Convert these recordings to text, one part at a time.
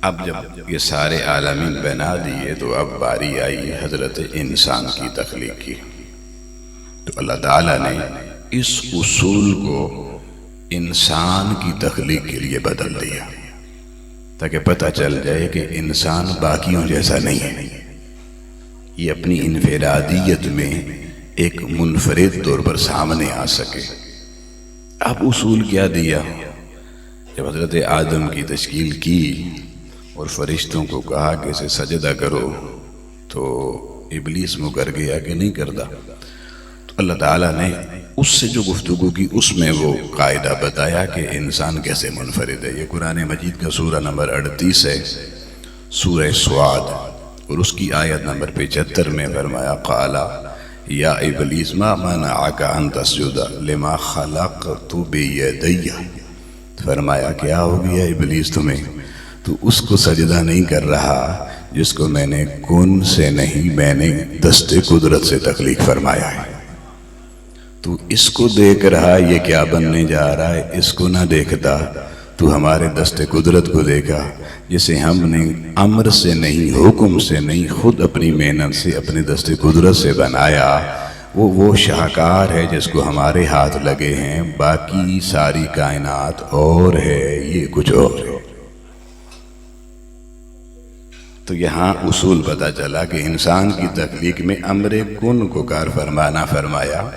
اب جب یہ سارے عالمین بنا دیے تو اب باری آئی حضرت انسان کی تخلیق کی۔ تو اللہ تعالیٰ نے اس اصول کو انسان کی تخلیق کے لیے بدل دیا تاکہ پتہ چل جائے کہ انسان باقیوں جیسا نہیں ہے، یہ اپنی انفرادیت میں ایک منفرد طور پر سامنے آ سکے۔ اب اصول کیا دیا؟ جب حضرت آدم کی تشکیل کی اور فرشتوں کو کہا کہ اسے سجدہ کرو تو ابلیس مکر گیا کہ نہیں کرتا، تو اللہ تعالیٰ نے اس سے جو گفتگو کی اس میں وہ قاعدہ بتایا کہ انسان کیسے منفرد ہے۔ یہ قرآن مجید کا سورہ نمبر 38 ہے، سورہ سعاد، اور اس کی آیت نمبر 75 میں فرمایا قال یا ابلیس ما منعک ان تسجد لما خلقت بیدی، فرمایا کیا ہو گیا ابلیس تمہیں، تو اس کو سجدہ نہیں کر رہا جس کو میں نے کن سے نہیں، میں نے دست قدرت سے تخلیق فرمایا ہے۔ تو اس کو دیکھ رہا یہ کیا بننے جا رہا ہے، اس کو نہ دیکھتا تو ہمارے دست قدرت کو دیکھا جسے ہم نے امر سے نہیں، حکم سے نہیں، خود اپنی محنت سے، اپنے دست قدرت سے بنایا، وہ شاہکار ہے جس کو ہمارے ہاتھ لگے ہیں، باقی ساری کائنات اور ہے، یہ کچھ اور ہے۔ تو یہاں اصول پتہ چلا کہ انسان کی تخلیق میں امر کن کو کار فرمانا فرمایا،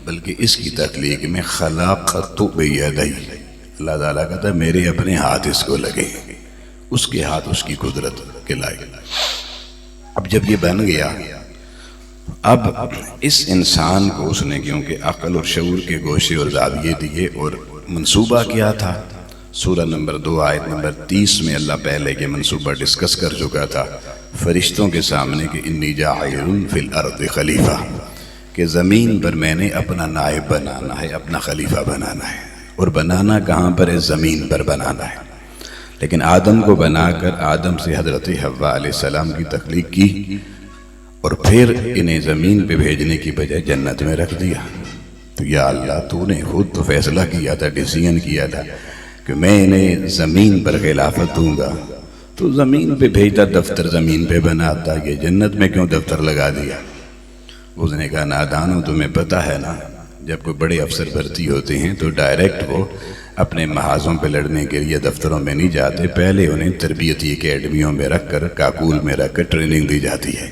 بلکہ اس کی تخلیق میں خلقت بیدی، اللہ تعالیٰ کہتا ہے میرے اپنے ہاتھ اس کو لگے، اس کے ہاتھ اس کی قدرت کے لائے۔ اب جب یہ بن گیا، اب اس انسان کو اس نے کیونکہ عقل اور شعور کے گوشے اور زاویے دیے، اور منصوبہ کیا تھا، سورہ نمبر 2 آیت نمبر 30 میں اللہ پہلے کے منصوبہ ڈسکس کر چکا تھا فرشتوں کے سامنے کہ انی جاعل فی الارض خلیفہ، کہ زمین پر میں نے اپنا نائب بنانا ہے، اپنا خلیفہ بنانا ہے، اور بنانا کہاں پر ہے؟ زمین پر بنانا ہے۔ لیکن آدم کو بنا کر آدم سے حضرت حوا علیہ السلام کی تخلیق کی، اور پھر انہیں زمین پہ بھیجنے کی بجائے جنت میں رکھ دیا۔ تو یا اللہ تو نے خود تو فیصلہ کیا تھا، ڈیسیژن کیا تھا کہ میں انہیں زمین پر خلافت دوں گا، تو زمین پہ بھیجتا، دفتر زمین پہ بناتا، یہ جنت میں کیوں دفتر لگا دیا؟ اس نے کہا نادانو تمہیں پتہ ہے نا، جب کوئی بڑے افسر بھرتی ہوتے ہیں تو ڈائریکٹ وہ اپنے محاذوں پہ لڑنے کے لیے دفتروں میں نہیں جاتے، پہلے انہیں تربیتی اکیڈمیوں میں رکھ کر، کاکول میں رکھ کر ٹریننگ دی جاتی ہے۔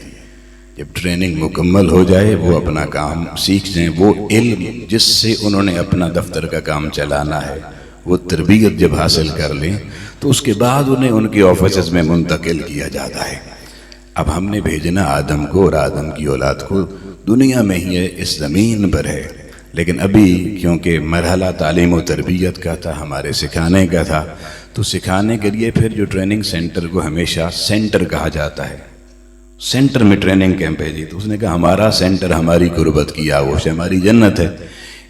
جب ٹریننگ مکمل ہو جائے، وہ اپنا کام سیکھ جائیں، وہ علم جس سے انہوں نے اپنا دفتر کا کام چلانا ہے، وہ تربیت جب حاصل کر لیں تو اس کے بعد انہیں ان کے آفسز میں منتقل کیا جاتا ہے۔ اب ہم نے بھیجنا آدم کو اور آدم کی اولاد کو دنیا میں ہی ہے، اس زمین پر ہے، لیکن ابھی کیونکہ مرحلہ تعلیم و تربیت کا تھا، ہمارے سکھانے کا تھا، تو سکھانے کے لیے پھر جو ٹریننگ سینٹر کو ہمیشہ سینٹر کہا جاتا ہے، سینٹر میں ٹریننگ کیمپ ہے جی، تو اس نے کہا ہمارا سینٹر ہماری قربت کی آغوش ہے، ہماری جنت ہے،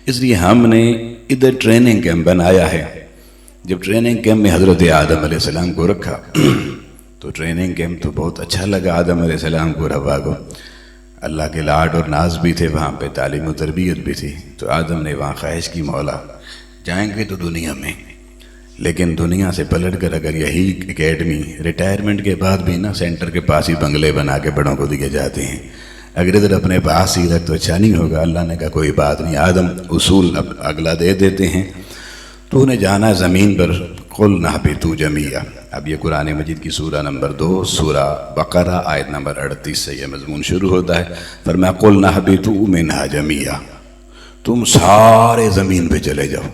اس لیے ہم نے ادھر ٹریننگ کیمپ بنایا ہے۔ جب ٹریننگ کیمپ میں حضرت آدم علیہ السلام کو رکھا تو ٹریننگ کیمپ تو بہت اچھا لگا آدم علیہ السلام کو اور حوا کو، اللہ کے لاڈ اور ناز بھی تھے وہاں پہ، تعلیم و تربیت بھی تھی، تو آدم نے وہاں خواہش کی مولا جائیں گے تو دنیا میں، لیکن دنیا سے پلٹ کر اگر یہی اکیڈمی ریٹائرمنٹ کے بعد بھی نا سینٹر کے پاس ہی بنگلے بنا کے بڑوں کو دیے جاتے ہیں، اگر ادھر اپنے پاس ہی رکھ تو اچھا نہیں ہوگا۔ اللہ نے کہا کوئی بات نہیں، آدم اصول اب اگلا دے دیتے ہیں، تو انہیں جانا زمین پر، قُلْ نَهْبِطُوا جَمِيعًا۔ اب یہ قرآن مجید کی سورہ نمبر 2 سورہ بقرہ آیت نمبر 38 سے یہ مضمون شروع ہوتا ہے، فرمایا قُلْ نَهْبِطُوا مِنْهَا جَمِيعًا، تم سارے زمین پہ چلے جاؤ۔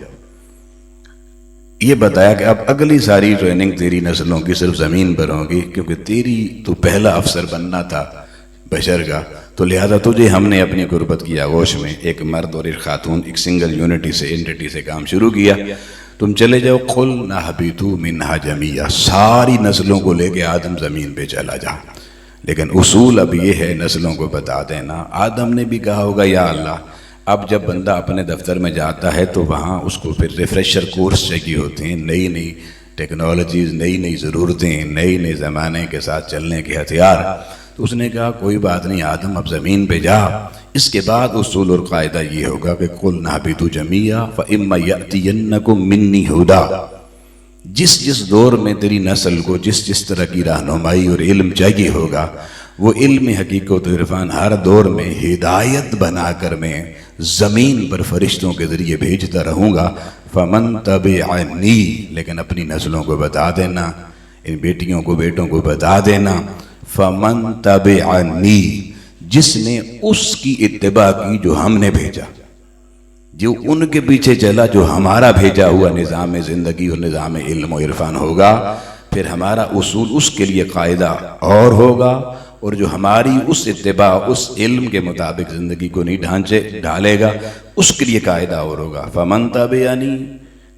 یہ بتایا کہ اب اگلی ساری ٹریننگ تیری نسلوں کی صرف زمین پر ہوگی، کیونکہ تیری تو پہلا افسر بننا تھا بشر کا، تو لہذا تجھے ہم نے اپنی قربت کی آغوش میں ایک مرد اور ایک خاتون، ایک سنگل یونٹی سے، انٹیٹی سے کام شروع کیا، تم چلے جاؤ قُلْ نَهْبِطُوا مِنْهَا جَمِيعًا، ساری نسلوں کو لے کے آدم زمین پہ چلا جا۔ لیکن اصول اب یہ ہے، نسلوں کو بتا دینا، آدم نے بھی کہا ہوگا یا اللہ اب جب بندہ اپنے دفتر میں جاتا ہے تو وہاں اس کو پھر ریفریشر کورس چاہیے ہوتے ہیں، نئی نئی ٹیکنالوجیز، نئی نئی ضرورتیں، نئی زمانے کے ساتھ چلنے کے ہتھیار، تو اس نے کہا کوئی بات نہیں آدم اب زمین پہ جا۔ اس کے بعد اصول اور قاعدہ یہ ہوگا کہ قُلْ نَهْبِطُوا جَمِيعًا فَإِمَّا يَأْتِيَنَّكُم مِّنِّي هُدًى، جس جس دور میں تیری نسل کو جس جس طرح کی رہنمائی اور علم چاہیے ہوگا، وہ علم حقیقت و عرفان ہر دور میں ہدایت بنا کر میں زمین پر فرشتوں کے ذریعے بھیجتا رہوں گا۔ فمن تبعنی، لیکن اپنی نسلوں کو بتا دینا، ان بیٹیوں کو بیٹوں کو بتا دینا، فمن تبعنی، جس نے اس کی اتباع کی جو ہم نے بھیجا، جو ان کے پیچھے چلا، جو ہمارا بھیجا ہوا نظام زندگی اور نظام علم و عرفان ہوگا، پھر ہمارا اصول اس کے لیے قاعدہ اور ہوگا، اور جو ہماری اس اتباع اس علم کے مطابق زندگی کو نہیں ڈھالے گا، اس کے لیے قاعدہ اور ہوگا۔ فمن تبعنی،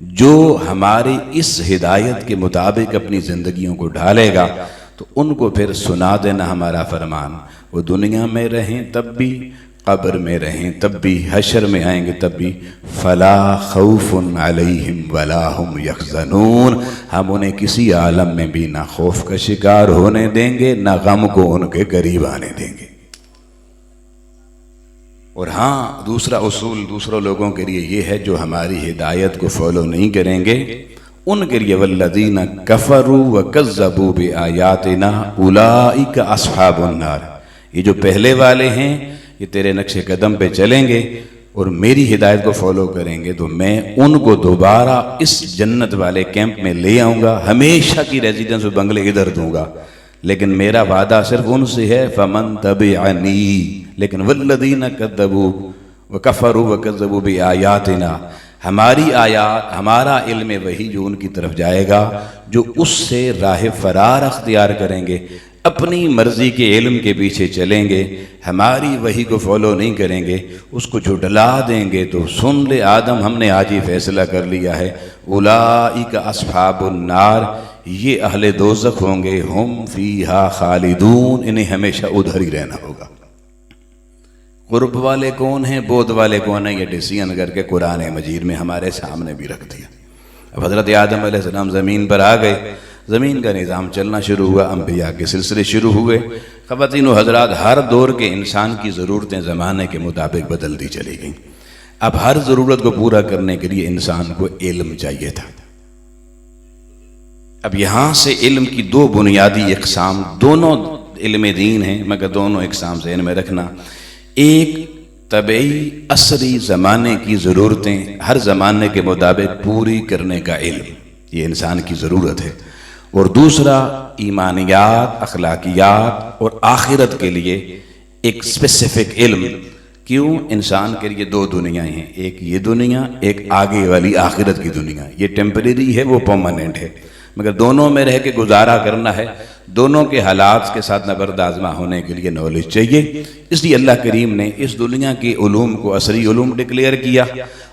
جو ہماری اس ہدایت کے مطابق اپنی زندگیوں کو ڈھالے گا تو ان کو پھر سنا دینا ہمارا فرمان، وہ دنیا میں رہیں تب بھی، قبر میں رہیں تب بھی، حشر میں آئیں گے تب بھی، فلا خوف علیہم ولا ہم یحزنون، ہم انہیں کسی عالم میں بھی نہ خوف کا شکار ہونے دیں گے، نہ غم کو ان کے قریب آنے دیں گے۔ اور ہاں، دوسرا اصول دوسروں لوگوں کے لیے یہ ہے جو ہماری ہدایت کو فالو نہیں کریں گے، ان کے لیے والذین کفروا وکذبوا بآیاتنا اولئک اصحاب النار، یہ جو پہلے والے ہیں یہ تیرے نقش قدم پہ چلیں گے اور میری ہدایت کو فالو کریں گے تو میں ان کو دوبارہ اس جنت والے کیمپ میں لے آؤں گا، ہمیشہ کی ریزیڈنس و بنگلے ادھر دوں گا، لیکن میرا وعدہ صرف ان سے ہے فمن تبعنی، لیکن والذین کذبوا وکفروا وکذبوا بآیاتنا، ہماری آیات، ہمارا علم وحی جو ان کی طرف جائے گا، جو اس سے راہ فرار اختیار کریں گے، اپنی مرضی کے علم کے پیچھے چلیں گے، ہماری وحی کو فالو نہیں کریں گے، اس کو جھٹلا دیں گے، تو سن لے آدم، ہم نے آج ہی فیصلہ کر لیا ہے، اولئک اصحاب النار، یہ اہل دوزخ ہوں گے، ہم فیہا خالدون، انہیں ہمیشہ ادھر ہی رہنا ہوگا۔ قرب والے کون ہیں، بود والے کون ہیں، یہ ڈیسیژن کر کے قرآن مجید میں ہمارے سامنے بھی رکھ دیا۔ اب حضرت آدم علیہ السلام زمین پر آ گئے، زمین کا نظام چلنا شروع ہوا، انبیاء کے سلسلے شروع ہوئے، خواتین و حضرات، ہر دور کے انسان کی ضرورتیں زمانے کے مطابق بدلتی چلی گئیں۔ اب ہر ضرورت کو پورا کرنے کے لیے انسان کو علم چاہیے تھا۔ اب یہاں سے علم کی دو بنیادی اقسام، دونوں علم دین ہیں مگر دونوں اقسام ذہن میں رکھنا، ایک طبعی عصری زمانے کی ضرورتیں ہر زمانے کے مطابق پوری کرنے کا علم، یہ انسان کی ضرورت ہے، اور دوسرا ایمانیات، اخلاقیات اور آخرت کے لیے ایک اسپیسیفک علم۔ کیوں؟ انسان کے لیے دو دنیایں ہیں، ایک یہ دنیا، ایک آگے والی آخرت کی دنیا، یہ ٹیمپریری ہے، وہ پرماننٹ ہے، مگر دونوں میں رہ کے گزارا کرنا ہے، دونوں کے حالات کے ساتھ نبرد آزما ہونے کے لیے نالج چاہیے۔ اس لیے اللہ کریم نے اس دنیا کے علوم کو عصری علوم ڈکلیئر کیا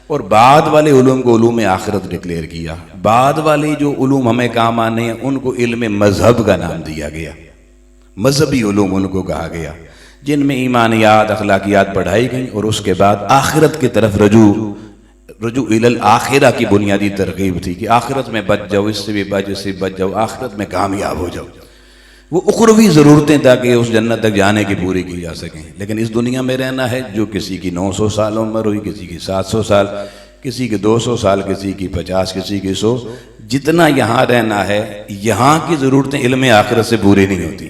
اور بعد والے علوم کو علوم آخرت ڈکلیئر کیا۔ بعد والے جو علوم ہمیں کام آنے ہیں ان کو علم مذہب کا نام دیا گیا، مذہبی علوم ان کو کہا گیا، جن میں ایمانیات، اخلاقیات پڑھائی گئیں، اور اس کے بعد آخرت کی طرف رجوع الی الآخرہ کی بنیادی ترغیب تھی کہ آخرت میں بچ جاؤ، اس سے بھی بچ، اس سے بچ جاؤ، آخرت میں کامیاب ہو جاؤ، وہ اخروی ضرورتیں تاکہ اس جنت تک جانے کی پوری کی جا سکیں۔ لیکن اس دنیا میں رہنا ہے، جو کسی کی 900 سال عمر ہوئی، کسی کی 700 سال، کسی کی 200 سال، کسی کی 50، کسی کی 100، جتنا یہاں رہنا ہے، یہاں کی ضرورتیں علم آخرت سے پوری نہیں ہوتی۔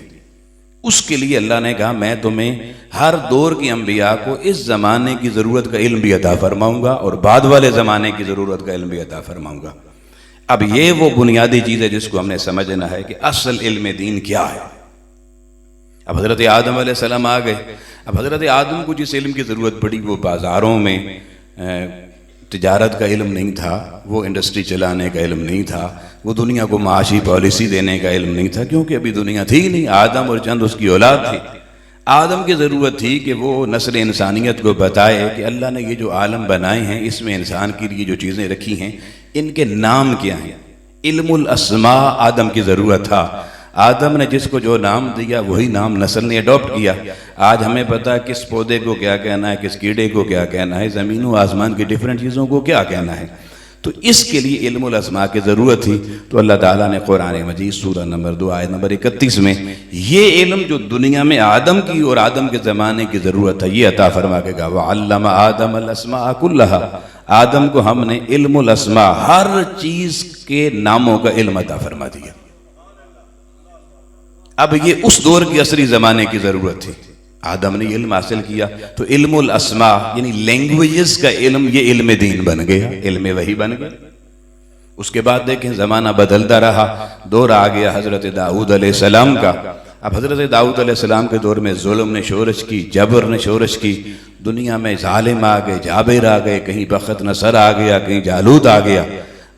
اس کے لیے اللہ نے کہا میں تمہیں ہر دور کی انبیاء کو اس زمانے کی ضرورت کا علم بھی عطا فرماؤں گا اور بعد والے زمانے کی ضرورت کا علم بھی عطا فرماؤں گا۔ اب یہ وہ بنیادی چیز ہے جس کو ہم نے سمجھنا ہے کہ اصل علم دین کیا ہے۔ اب حضرت آدم علیہ السلام آ گئے، اب حضرت آدم کو جس علم کی ضرورت پڑی وہ بازاروں میں تجارت کا علم نہیں تھا، وہ انڈسٹری چلانے کا علم نہیں تھا، وہ دنیا کو معاشی پالیسی دینے کا علم نہیں تھا، کیونکہ ابھی دنیا تھی نہیں، آدم اور چند اس کی اولاد تھی۔ آدم کی ضرورت تھی کہ وہ نسل انسانیت کو بتائے کہ اللہ نے یہ جو عالم بنائے ہیں، اس میں انسان کے لیے جو چیزیں رکھی ہیں ان کے نام کیا ہیں۔ علم الاسماء آدم کی ضرورت تھا، آدم نے جس کو جو نام دیا وہی نام نسل نے اڈاپٹ کیا۔ آج ہمیں پتہ ہے کس پودے کو کیا کہنا ہے، کس کیڑے کو کیا کہنا ہے، زمین و آسمان کی ڈیفرنٹ چیزوں کو کیا کہنا ہے۔ تو اس کے لیے علم الاسماء کی ضرورت تھی. تو اللہ تعالیٰ نے قرآن مجید سورہ نمبر 2 آیت نمبر 31 میں یہ علم جو دنیا میں آدم کی اور آدم کے زمانے کی ضرورت ہے یہ عطا فرما کے کہا وَعَلَّمَ آدَمَ الْأَسْمَاءَ كُلَّهَا. آدم کو ہم نے علم الاسماء ہر چیز کے ناموں کا علم عطا فرما دیا. اب یہ اس دور کی عصری زمانے کی ضرورت تھی. آدم نے علم حاصل کیا تو علم الاسماء یعنی لینگویجز کا علم یہ علم دین بن گیا, علم وحی بن گیا. اس کے بعد دیکھیں زمانہ بدلتا رہا, دور آ گیا حضرت داؤد علیہ السلام کا. اب حضرت داؤد علیہ السلام کے دور میں ظلم نے شورش کی, جبر نے شورش کی, دنیا میں ظالم آ گئے, جابر آ گئے, کہیں بخت نصر آ گیا, کہیں جالوت آ گیا.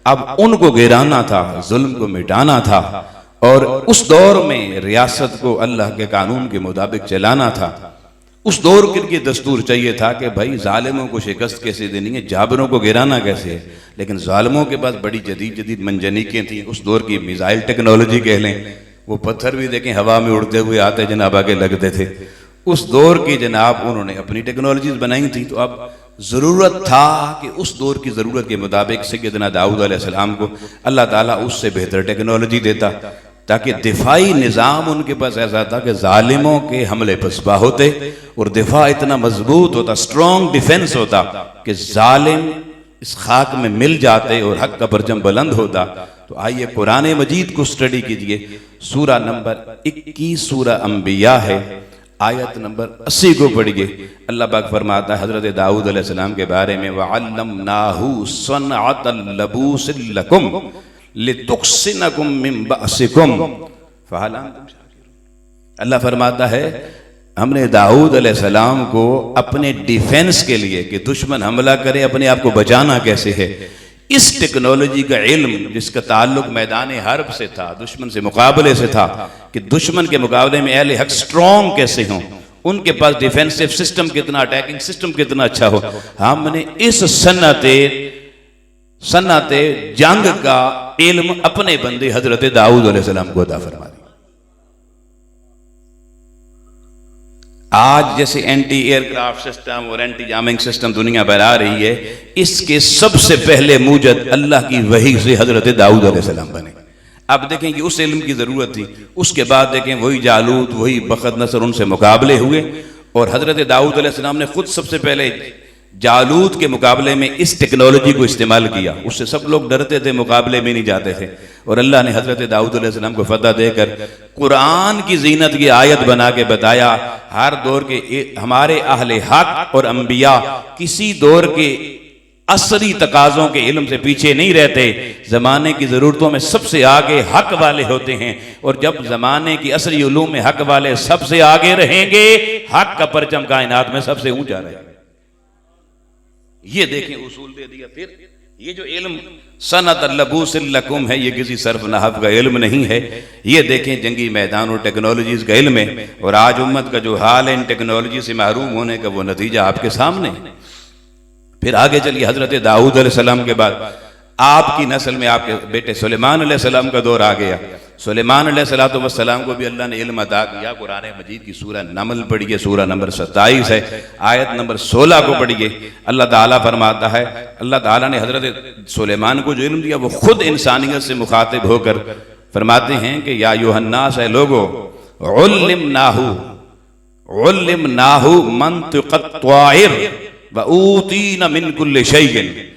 اب ان کو گرانا تھا, ظلم کو مٹانا تھا, اور اس دور میں ریاست کو اللہ کے قانون کے مطابق چلانا تھا. اس دور کے لیے دستور چاہیے تھا کہ بھائی ظالموں کو شکست کیسے دینی ہے, جابروں کو گرانا کیسے ہے. لیکن ظالموں کے پاس بڑی جدید منجنیقیں تھیں. اس دور کی میزائل ٹیکنالوجی کہہ لیں, وہ پتھر بھی دیکھیں ہوا میں اڑتے ہوئے آتے جناب آگے لگتے تھے. اس دور کی جناب انہوں نے اپنی ٹیکنالوجیز بنائی تھی. تو اب ضرورت تھا کہ اس دور کی ضرورت کے مطابق سیدنا داؤد علیہ السلام کو اللہ تعالیٰ اس سے بہتر ٹیکنالوجی دیتا, تاکہ دفاعی نظام ان کے پاس ایسا تھا کہ ظالموں کے حملے پسپا ہوتے, اور دفاع اتنا مضبوط ہوتا, سٹرونگ ڈیفنس ہوتا کہ ظالم اس خاک میں مل جاتے اور حق کا پرچم بلند ہوتا. تو آئیے قرآن مجید کو سٹڈی کیجئے. سورہ نمبر 21 سورہ انبیاء ہے, آیت نمبر 80 کو پڑھیے. اللہ پاک فرماتا ہے حضرت داؤد علیہ السلام کے بارے میں وَعَلَّمْنَاهُ صَنْعَةَ لَبُوسٍ لَكُمْ لِتُحْصِنَكُم مِّن بَأْسِكُمْ فَهَلْ أَنتُمْ شَاكِرُونَ. اللہ فرماتا ہے ہم نے داؤد علیہ السلام کو اپنے ڈیفنس کے لیے کہ دشمن حملہ کرے اپنے آپ کو بچانا کیسے ہے, اس ٹیکنالوجی کا علم جس کا تعلق میدان حرب سے تھا, دشمن سے مقابلے سے تھا, کہ دشمن کے مقابلے میں اہل حق سٹرونگ کیسے ہوں, ان کے پاس ڈیفینسو سسٹم کتنا, اٹیکنگ سسٹم کتنا اچھا ہو. ہم نے اس صنعت جنگ کا علم اپنے بندے حضرت داؤد علیہ السلام کو عطا فرما دیا. آج جیسے اینٹی ایئر کرافٹ سسٹم اور اینٹی جامنگ سسٹم دنیا پر آ رہی ہے, اس کے سب سے پہلے موجد اللہ کی وحی سے حضرت داؤد علیہ السلام بنے. اب دیکھیں کہ اس علم کی ضرورت تھی. اس کے بعد دیکھیں وہی جالوت, وہی بخت نصر, ان سے مقابلے ہوئے, اور حضرت داؤد علیہ السلام نے خود سب سے پہلے جالوت کے مقابلے میں اس ٹیکنالوجی کو استعمال کیا. اس سے سب لوگ ڈرتے تھے, مقابلے میں نہیں جاتے تھے, اور اللہ نے حضرت داؤد علیہ السلام کو فتح دے کر قرآن کی زینت کی آیت بنا کے بتایا. ہر دور کے ہمارے اہل حق اور انبیاء کسی دور کے عصری تقاضوں کے علم سے پیچھے نہیں رہتے, زمانے کی ضرورتوں میں سب سے آگے حق والے ہوتے ہیں. اور جب زمانے کی عصری علوم میں حق والے سب سے آگے رہیں گے, حق کا پرچم کائنات میں سب سے اونچا رہے گا. یہ دیکھیں اصول دے دیا. پھر یہ جو علم صنعت اللبوس لکم ہے, یہ کسی صرف نحو کا علم نہیں ہے. یہ دیکھیں جنگی میدان اور ٹیکنالوجیز کا علم ہے, اور آج امت کا جو حال ہے ان ٹیکنالوجی سے محروم ہونے کا وہ نتیجہ آپ کے سامنے. پھر آگے چلیے, حضرت داؤد علیہ السلام کے بعد آپ کی نسل میں آپ کے بیٹے سلیمان علیہ السلام کا دور آ گیا. سلیمان علیہ السلام کو بھی اللہ نے علم عطا کیا. قرآن مجید کی سورہ نمل پڑھیے, سورہ نمبر 27 ہے, آیت نمبر 16 کو پڑھیے. اللہ تعالیٰ فرماتا ہے, اللہ تعالیٰ نے حضرت سلیمان کو جو علم دیا وہ خود انسانیت سے مخاطب ہو کر فرماتے ہیں کہ یا ایھا الناس, اے لوگو, علمناہ منطق الطائر وَأُوتِينَ مِن كُلِّ شَيْءٍ.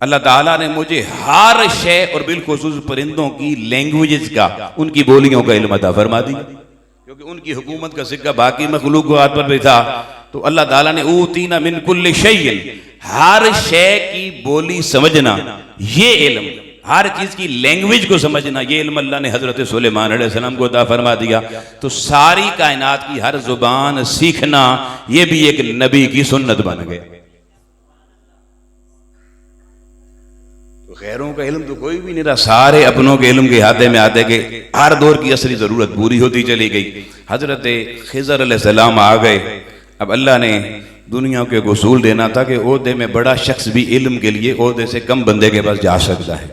اللہ تعالیٰ نے مجھے ہر شے اور بالخصوص پرندوں کی لینگویجز کا, ان کی بولیوں کا علم عطا فرما دی, کیونکہ ان کی حکومت کا سکہ باقی مخلوقات پر بھی تھا. تو اللہ تعالیٰ نے اوتینا من کل شیء, ہر شے کی بولی سمجھنا, یہ علم, ہر چیز کی لینگویج کو سمجھنا, یہ علم اللہ نے حضرت سلیمان علیہ السلام کو عطا فرما دیا. تو ساری کائنات کی ہر زبان سیکھنا یہ بھی ایک نبی کی سنت بن گیا. غیروں کا علم تو کوئی بھی نہیں رہا, سارے اپنوں کے علم کے ہاتھے میں آتے کہ ہر دور کی عصری ضرورت پوری ہوتی چلی گئی. حضرت خضر علیہ السلام آ گئے. اب اللہ نے دنیا کو ایک اصول دینا تھا کہ عہدے میں بڑا شخص بھی علم کے لیے عہدے سے کم بندے کے پاس جا سکتا ہے.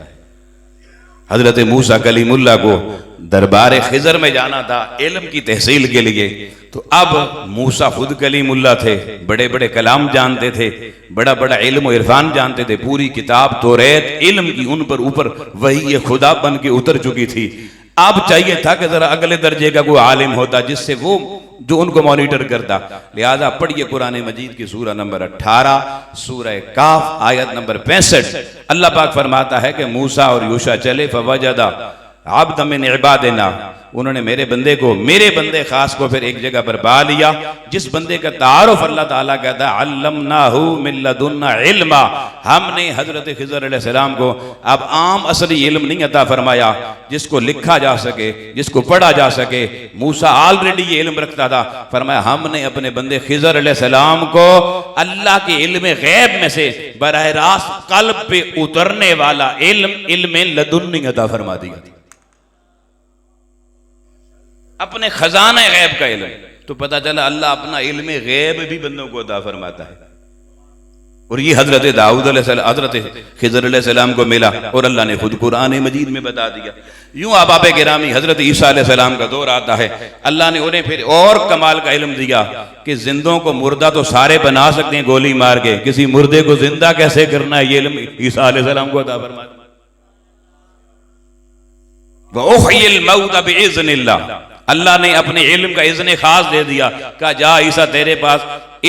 حضرت موسیٰ کلیم اللہ کو دربار خضر میں جانا تھا علم کی تحصیل کے لیے، تو اب موسیٰ خود کلیم اللہ تھے، بڑے بڑے کلام جانتے تھے، بڑا بڑا علم و عرفان جانتے تھے، پوری کتاب توریت علم کی ان پر اوپر وحی خدا بن کے اتر چکی تھی۔ اب چاہیے تھا کہ ذرا اگلے درجے کا کوئی عالم ہوتا جس سے وہ جو ان کو مانیٹر کرتا۔ لہذا پڑھیے قرآن مجید کی سورہ نمبر 18 سورہ کاف آیت نمبر 65۔ اللہ پاک فرماتا ہے کہ موسیٰ اور یوشع چلے فوجدا عبدا من عبادنا، انہوں نے میرے بندے خاص کو پھر ایک جگہ پر پا لیا، جس بندے کا تعارف اللہ تعالیٰ کہتا ہے علمناہ من لدنا علما، ہم نے حضرت خضر علیہ السلام کو اب عام اصلی علم نہیں عطا فرمایا جس کو لکھا جا سکے، جس کو پڑھا جا سکے۔ موسیٰ آلریڈی یہ علم رکھتا تھا، فرمایا ہم نے اپنے بندے خضر علیہ السلام کو اللہ کے علم غیب میں سے براہ راست قلب پہ اترنے والا علم لدنی عطا فرما دیا، اپنے خزانہ غیب کا علم۔ تو پتہ چلا اللہ اپنا علم غیب بھی بندوں کو عطا فرماتا ہے، اور یہ حضرت داؤد علیہ السلام حضرت خضر علیہ السلام کو ملا، اور اللہ نے خود قرآن مجید میں بتا دیا۔ یوں احباب گرامی حضرت عیسیٰ علیہ السلام کا دور آتا ہے، اللہ نے انہیں پھر اور کمال کا علم دیا کہ زندوں کو مردہ تو سارے بنا سکتے ہیں گولی مار کے، کسی مردے کو زندہ کیسے کرنا ہے یہ علم عیسیٰ علیہ السلام کو عطا فرما دیا۔ وَأُحْيِي الْمَوْتَ بِإِذْنِ اللَّهِ، اللہ نے اپنے علم کا اذن خاص دے دیا، کہا جا عیسیٰ تیرے پاس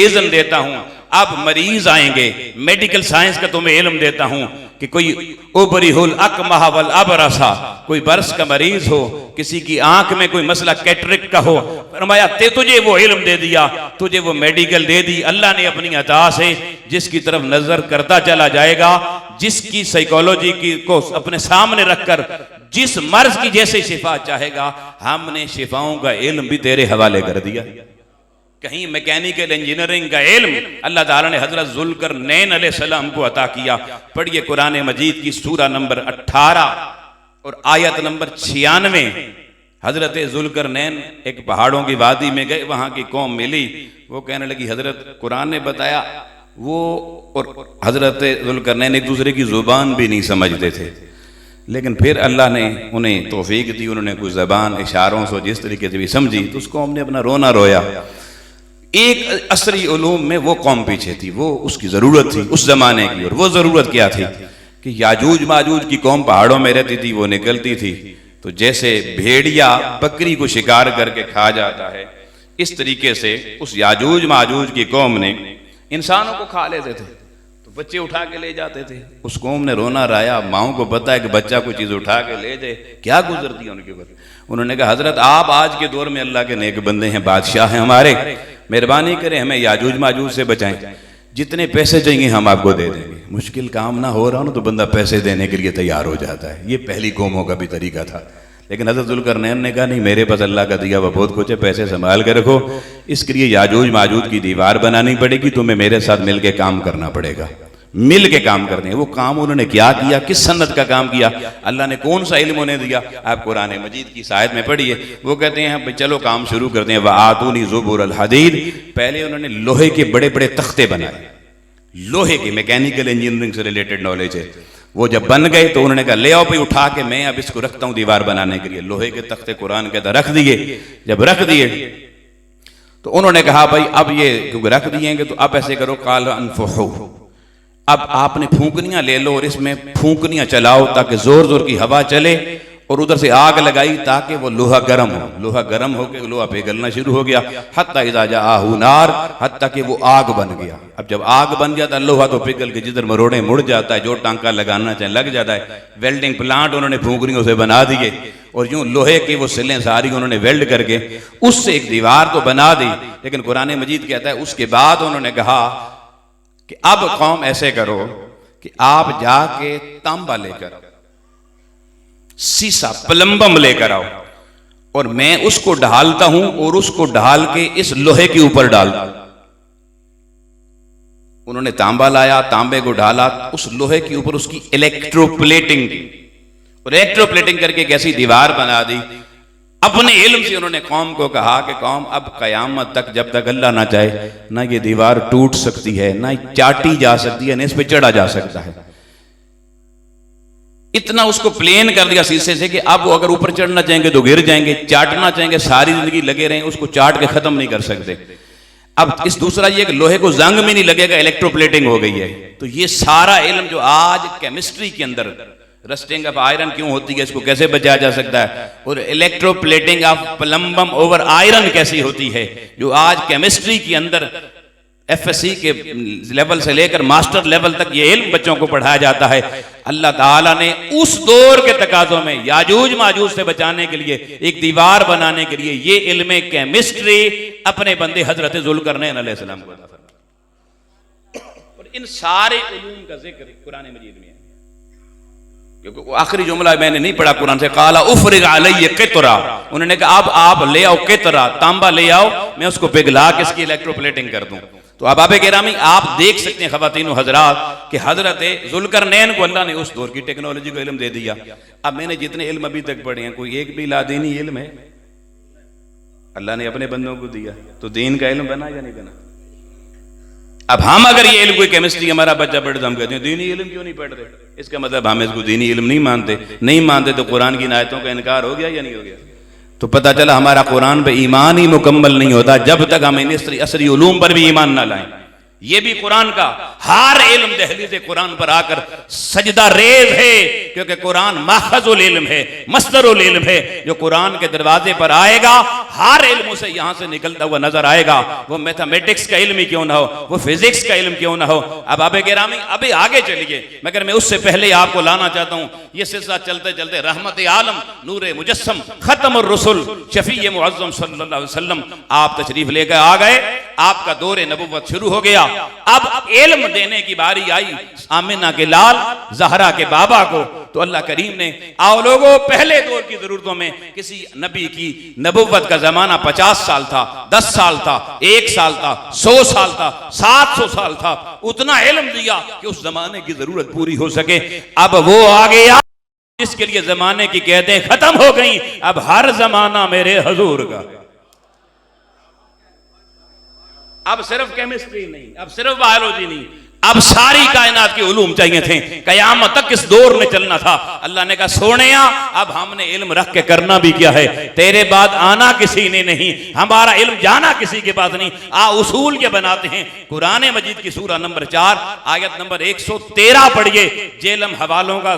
اذن دیتا ہوں، اب مریض آئیں گے، میڈیکل سائنس کا تمہیں علم دیتا ہوں کہ کوئی ابریہ الاکمہ والابرص، کوئی برس کا مریض ہو، کسی کی آنکھ میں کوئی مسئلہ کیٹرک کا ہو، فرمایا تجھے وہ علم دے دیا، تجھے وہ میڈیکل دے دی۔ اللہ نے اپنی عطا سے جس کی طرف نظر کرتا چلا جائے گا، جس کی سائیکالوجی کو اپنے سامنے رکھ کر جس مرض کی جیسے شفا چاہے گا، ہم نے شفاؤں کا علم بھی تیرے حوالے کر دیا۔ کہیں میکینیکل انجینئرنگ کا علم اللہ تعالیٰ نے حضرت ذوالقرنین علیہ السلام کو عطا کیا۔ پڑھیے قرآن مجید کی سورہ نمبر 18 اور آیت نمبر 96۔ حضرت ذوالقرنین ایک پہاڑوں کی وادی میں گئے، وہاں کی قوم ملی، وہ کہنے لگی حضرت قرآن نے بتایا، وہ اور حضرت ذوالقرنین ایک دوسرے کی زبان بھی نہیں سمجھتے تھے، لیکن پھر اللہ نے انہیں توفیق دی، انہوں نے کوئی زبان اشاروں سے جس طریقے سے بھی سمجھی، تو اس قوم نے اپنا رونا رویا۔ ایک عصری علوم میں وہ قوم پیچھے تھی، وہ اس کی ضرورت تھی اس زمانے کی، اور وہ ضرورت کیا تھی کہ یاجوج ماجوج کی قوم پہاڑوں میں رہتی تھی، وہ نکلتی تھی تو جیسے بھیڑیا بکری کو شکار کر کے کھا جاتا ہے، اس طریقے سے اس یاجوج ماجوج کی قوم نے انسانوں کو کھا لیتے تھے، تو بچے اٹھا کے لے جاتے تھے۔ اس قوم نے رونا رایا، ماؤں کو پتا ہے کہ بچہ کوئی چیز اٹھا کے لے جائے، کیا گزرتی ہے ان کے اوپر۔ انہوں نے کہا حضرت آپ آج کے دور میں اللہ کے نیک بندے ہیں، بادشاہ ہیں ہمارے، مہربانی کریں ہمیں یاجوج ماجوج سے بچائیں، جتنے پیسے چاہیے ہم آپ کو دے دیں گے۔ مشکل کام نہ ہو رہا ہو تو بندہ پیسے دینے کے لیے تیار ہو جاتا ہے، یہ پہلی قوموں کا بھی طریقہ تھا۔ لیکن حضرت ذوالقرنین نے کہا نہیں، میرے پاس اللہ کا دیا ہوا بہت کچھ ہے، پیسے سنبھال کے رکھو، اس کے لیے یاجوج ماجوج کی دیوار بنانی پڑے گی، تمہیں میرے ساتھ مل کے کام کرنا پڑے گا، مل کے کام کرنے ہیں۔ وہ کام انہوں نے کیا کیا، کس سنت کا کام کیا، اللہ نے کون سا علم انہیں دیا، آپ قرآن مجید کی آیت میں پڑھیے۔ وہ کہتے ہیں چلو کام شروع کرتے ہیں، وَآتُونِي زُبُرَ الْحَدِيدِ، پہلے انہوں نے لوہے کے بڑے بڑے تختے بنائے، لوہے کے میکینیکل انجینئرنگ سے ریلیٹڈ نالج ہے۔ وہ جب بن گئے تو انہوں نے کہا لے آؤ پہ اٹھا کے میں اب اس کو رکھتا ہوں دیوار بنانے کے لیے، لوہے کے تختے قرآن کہتا رکھ دیے۔ جب رکھ دیے تو انہوں نے کہا بھائی اب یہ کیونکہ رکھ دیے گے تو اب ایسے کرو، قال انفخوا، اب آپ نے پھونکنیاں لے لو اور اس میں پھونکنیاں چلاؤ تاکہ زور زور کی ہوا چلے، اور ادھر سے آگ لگائی تاکہ وہ لوہا گرم ہو، لوہا گرم ہو کے لوہا پگھلنا شروع ہو گیا، حتی اذا جاءہ نار، حتی کہ وہ آگ بن گیا۔ اب جب آگ بن جاتا ہے لوہا تو پگھل کے جدھر مروڑے مڑ جاتا ہے، جو ٹانکا لگانا چاہے لگ جاتا ہے۔ ویلڈنگ پلانٹ انہوں نے پھونکنیوں سے بنا دیے، اور یوں لوہے کی وہ سلیں ساری انہوں نے ویلڈ کر کے اس سے ایک دیوار تو بنا دی۔ لیکن قرآن مجید کہتا ہے اس کے بعد انہوں نے کہا کہ اب قوم ایسے کرو کہ آپ جا کے تانبا لے کر، سیسا پلمبم لے کر آؤ، اور میں اس کو ڈھالتا ہوں اور اس کو ڈھال کے اس لوہے کے اوپر ڈالتا ہوں۔ انہوں نے تانبا لایا، تانبے کو ڈالا، اس لوہے کے اوپر اس کی الیکٹرو پلیٹنگ کی، اور الیکٹرو پلیٹنگ کر کے ایک ایسی دیوار بنا دی۔ اپنے علم سے انہوں نے قوم کو کہا کہ قوم اب قیامت تک جب تک اللہ نہ چاہے نہ یہ دیوار ٹوٹ سکتی ہے، نہ چاٹی جا سکتی ہے، نہ اس پہ چڑھا جا سکتا ہے۔ اتنا اس کو پلین کر دیا شیشے سے کہ اب وہ اگر اوپر چڑھنا چاہیں گے تو گر جائیں گے، چاٹنا چاہیں گے ساری زندگی لگے رہیں، اس کو چاٹ کے ختم نہیں کر سکتے۔ اب اس دوسرا یہ کہ لوہے کو زنگ میں نہیں لگے گا، الیکٹرو پلیٹنگ ہو گئی ہے۔ تو یہ سارا علم جو آج کیمسٹری کے اندر رسٹنگ آف آئرن کیوں ہوتی ہے، اس کو کیسے بچایا جا سکتا ہے، اور electroplating of plumbum over iron کیسی ہوتی ہے، جو آج کیمسٹری کے اندر ایف ایس سی کے لیول سے لے کر ماسٹر لیول تک یہ علم بچوں کو پڑھایا جاتا ہے۔ اللہ تعالیٰ نے اس دور کے تقاضوں میں یاجوج ماجوج سے بچانے کے لیے، ایک دیوار بنانے کے لیے یہ علم کیمسٹری اپنے بندے حضرت ذوالقرنین علیہ السلام کو عطا فرمایا۔ اور ان سارے علوم کا ذکر قرآن مجید میں ہے، کیونکہ وہ آخری جملہ میں نے نہیں پڑھا قرآن سے، قال افرغ علی قطرہ، انہوں نے کہا اب آپ لے آؤ قطرہ، تانبا لے آؤ، میں اس کو پگھلا کے اس کی الیکٹرو پلیٹنگ کر دوں۔ تو احباب گرامی آپ دیکھ سکتے ہیں خواتین و حضرات کہ حضرت ذوالقرنین کو اللہ نے اس دور کی ٹیکنالوجی کو علم دے دیا۔ اب میں نے جتنے علم ابھی تک پڑھے ہیں کوئی ایک بھی لادینی علم ہے؟ اللہ نے اپنے بندوں کو دیا تو دین کا علم بنا یا نہیں بنا؟ اب ہم اگر یہ علم کوئی کیمسٹری ہمارا بچہ پڑھے تو ہم کہتے ہیں دینی علم کیوں نہیں پڑھ رہے، اس کا مطلب ہم اس کو دینی علم نہیں مانتے تو قرآن کی آیتوں کا انکار ہو گیا یا نہیں ہو گیا؟ تو پتہ چلا ہمارا قرآن پہ ایمان ہی مکمل نہیں ہوتا جب تک ہم عصری علوم پر بھی ایمان نہ لائیں۔ یہ بھی قرآن کا ہر علم دہلیز قرآن پر آ کر سجدہ ریز ہے، کیونکہ قرآن ماخذ العلم ہے، مصدر العلم ہے۔ جو قرآن کے دروازے پر آئے گا ہر علم اسے یہاں سے نکلتا ہوا نظر آئے گا، وہ میتھمیٹکس کا علم ہی کیوں نہ ہو، وہ فزکس کا علم کیوں نہ ہو۔ اب آبے گرامی ابھی آگے چلیے، مگر میں اس سے پہلے آپ کو لانا چاہتا ہوں یہ سلسلہ چلتے چلتے رحمت عالم، نور مجسم، ختم الرسل، شفیع معظم صلی اللہ علیہ وسلم آپ تشریف لے کر آ گئے، آپ کا دور نبوت شروع ہو گیا۔ اب علم دینے کی باری آئی آمنہ کے لال زہرا کے بابا کو، تو اللہ کریم نے آؤ لوگوں پہلے دور کی ضرورتوں میں کسی نبی کی نبوت کا زمانہ 50 سال تھا، 10 سال تھا، 1 سال تھا، 100 سال تھا، 700 سال تھا، اتنا علم دیا کہ اس زمانے کی ضرورت پوری ہو سکے۔ اب وہ آ گیا جس کے لیے زمانے کی قیدیں ختم ہو گئیں، اب ہر زمانہ میرے حضور کا۔ اب صرف کیمسٹری نہیں، اب صرف بایولوجی نہیں، اب ساری کائنات کے علوم چاہیے تھے، قیامت تک اس دور میں چلنا تھا۔ اللہ نے کہا سونیا اب ہم نے علم رکھ کے کرنا بھی کیا ہے، تیرے بعد آنا کسی نے نہیں، ہمارا علم جانا کسی کے پاس نہیں، اصول کے بناتے ہیں۔ قرآن مجید کی سورہ نمبر 4 آیت نمبر 113 پڑھیے، جیلم حوالوں کا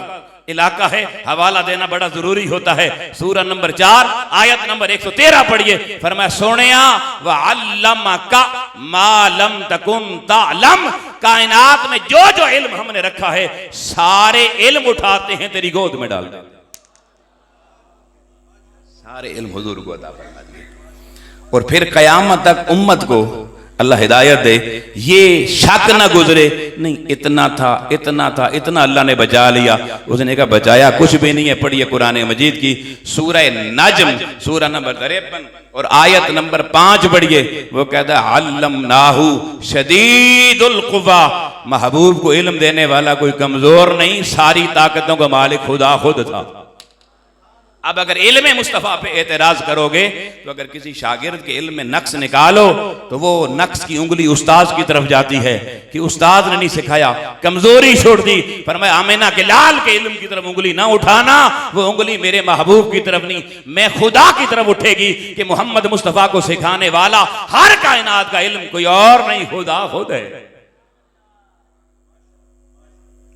علاقہ ہے، حوالہ دینا بڑا ضروری ہوتا ہے۔ سورہ نمبر 4 آیت نمبر 113 پڑھیے، فرمایا سونیا وَعَلَّمَكَ مَا لَمْ تَكُنْ تَعْلَمْ، کائنات میں جو جو علم ہم نے رکھا ہے سارے علم اٹھاتے ہیں تیری گود میں ڈال دیں، سارے علم حضور کو عطا فرما دیے۔ اور پھر قیامت تک امت کو اللہ ہدایت دے، یہ شک نہ گزرے نہیں اتنا تھا اتنا تھا اتنا اللہ نے بچا لیا۔ اس نے کہا بچایا کچھ بھی نہیں ہے۔ پڑھیے قرآن مجید کی سورہ نجم سورہ نمبر 53 اور آیت نمبر 5 پڑھیے، وہ کہتا ہے علمناہ شدید القویٰ، محبوب کو علم دینے والا کوئی کمزور نہیں، ساری طاقتوں کا مالک خدا خود تھا۔ اب اگر علم مصطفیٰ پہ اعتراض کرو گے تو اگر کسی شاگرد کے علم میں نقص نکالو تو وہ نقص کی انگلی استاذ کی طرف جاتی ہے کہ استاذ نے نہیں سکھایا، کمزوری چھوڑ دی۔ فرمایا آمنہ کے لال کے علم کی طرف انگلی نہ اٹھانا، وہ انگلی میرے محبوب کی طرف نہیں، میں خدا کی طرف اٹھے گی کہ محمد مصطفیٰ کو سکھانے والا ہر کائنات کا علم کوئی اور نہیں، خدا خود ہے۔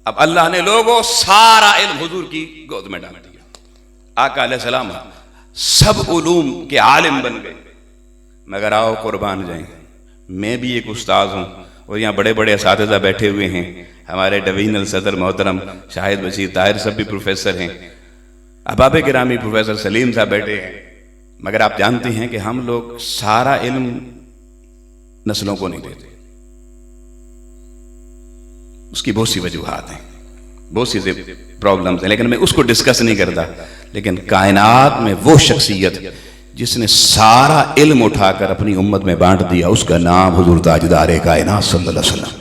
اب اللہ نے لوگوں سارا علم حضور کی گود میں ڈال دیا۔ آقا علیہ السلام سب علوم کے عالم بن گئے، مگر آؤ قربان جائیں، میں بھی ایک استاذ ہوں اور یہاں بڑے بڑے اساتذہ بیٹھے ہوئے ہیں، ہمارے ڈویژنل صدر محترم شاہد بشیر طاہر سب بھی پروفیسر ہیں، احباب گرامی پروفیسر سلیم صاحب بیٹھے ہیں، مگر آپ جانتے ہیں کہ ہم لوگ سارا علم نسلوں کو نہیں دیتے۔ اس کی بہت سی وجوہات ہیں، بہت سی پرابلمز ہیں، لیکن میں اس کو ڈسکس نہیں کرتا۔ لیکن کائنات میں وہ شخصیت جس نے سارا علم اٹھا کر اپنی امت میں بانٹ دیا، اس کا نام حضور تاجدار کائنات صلی اللہ علیہ وسلم،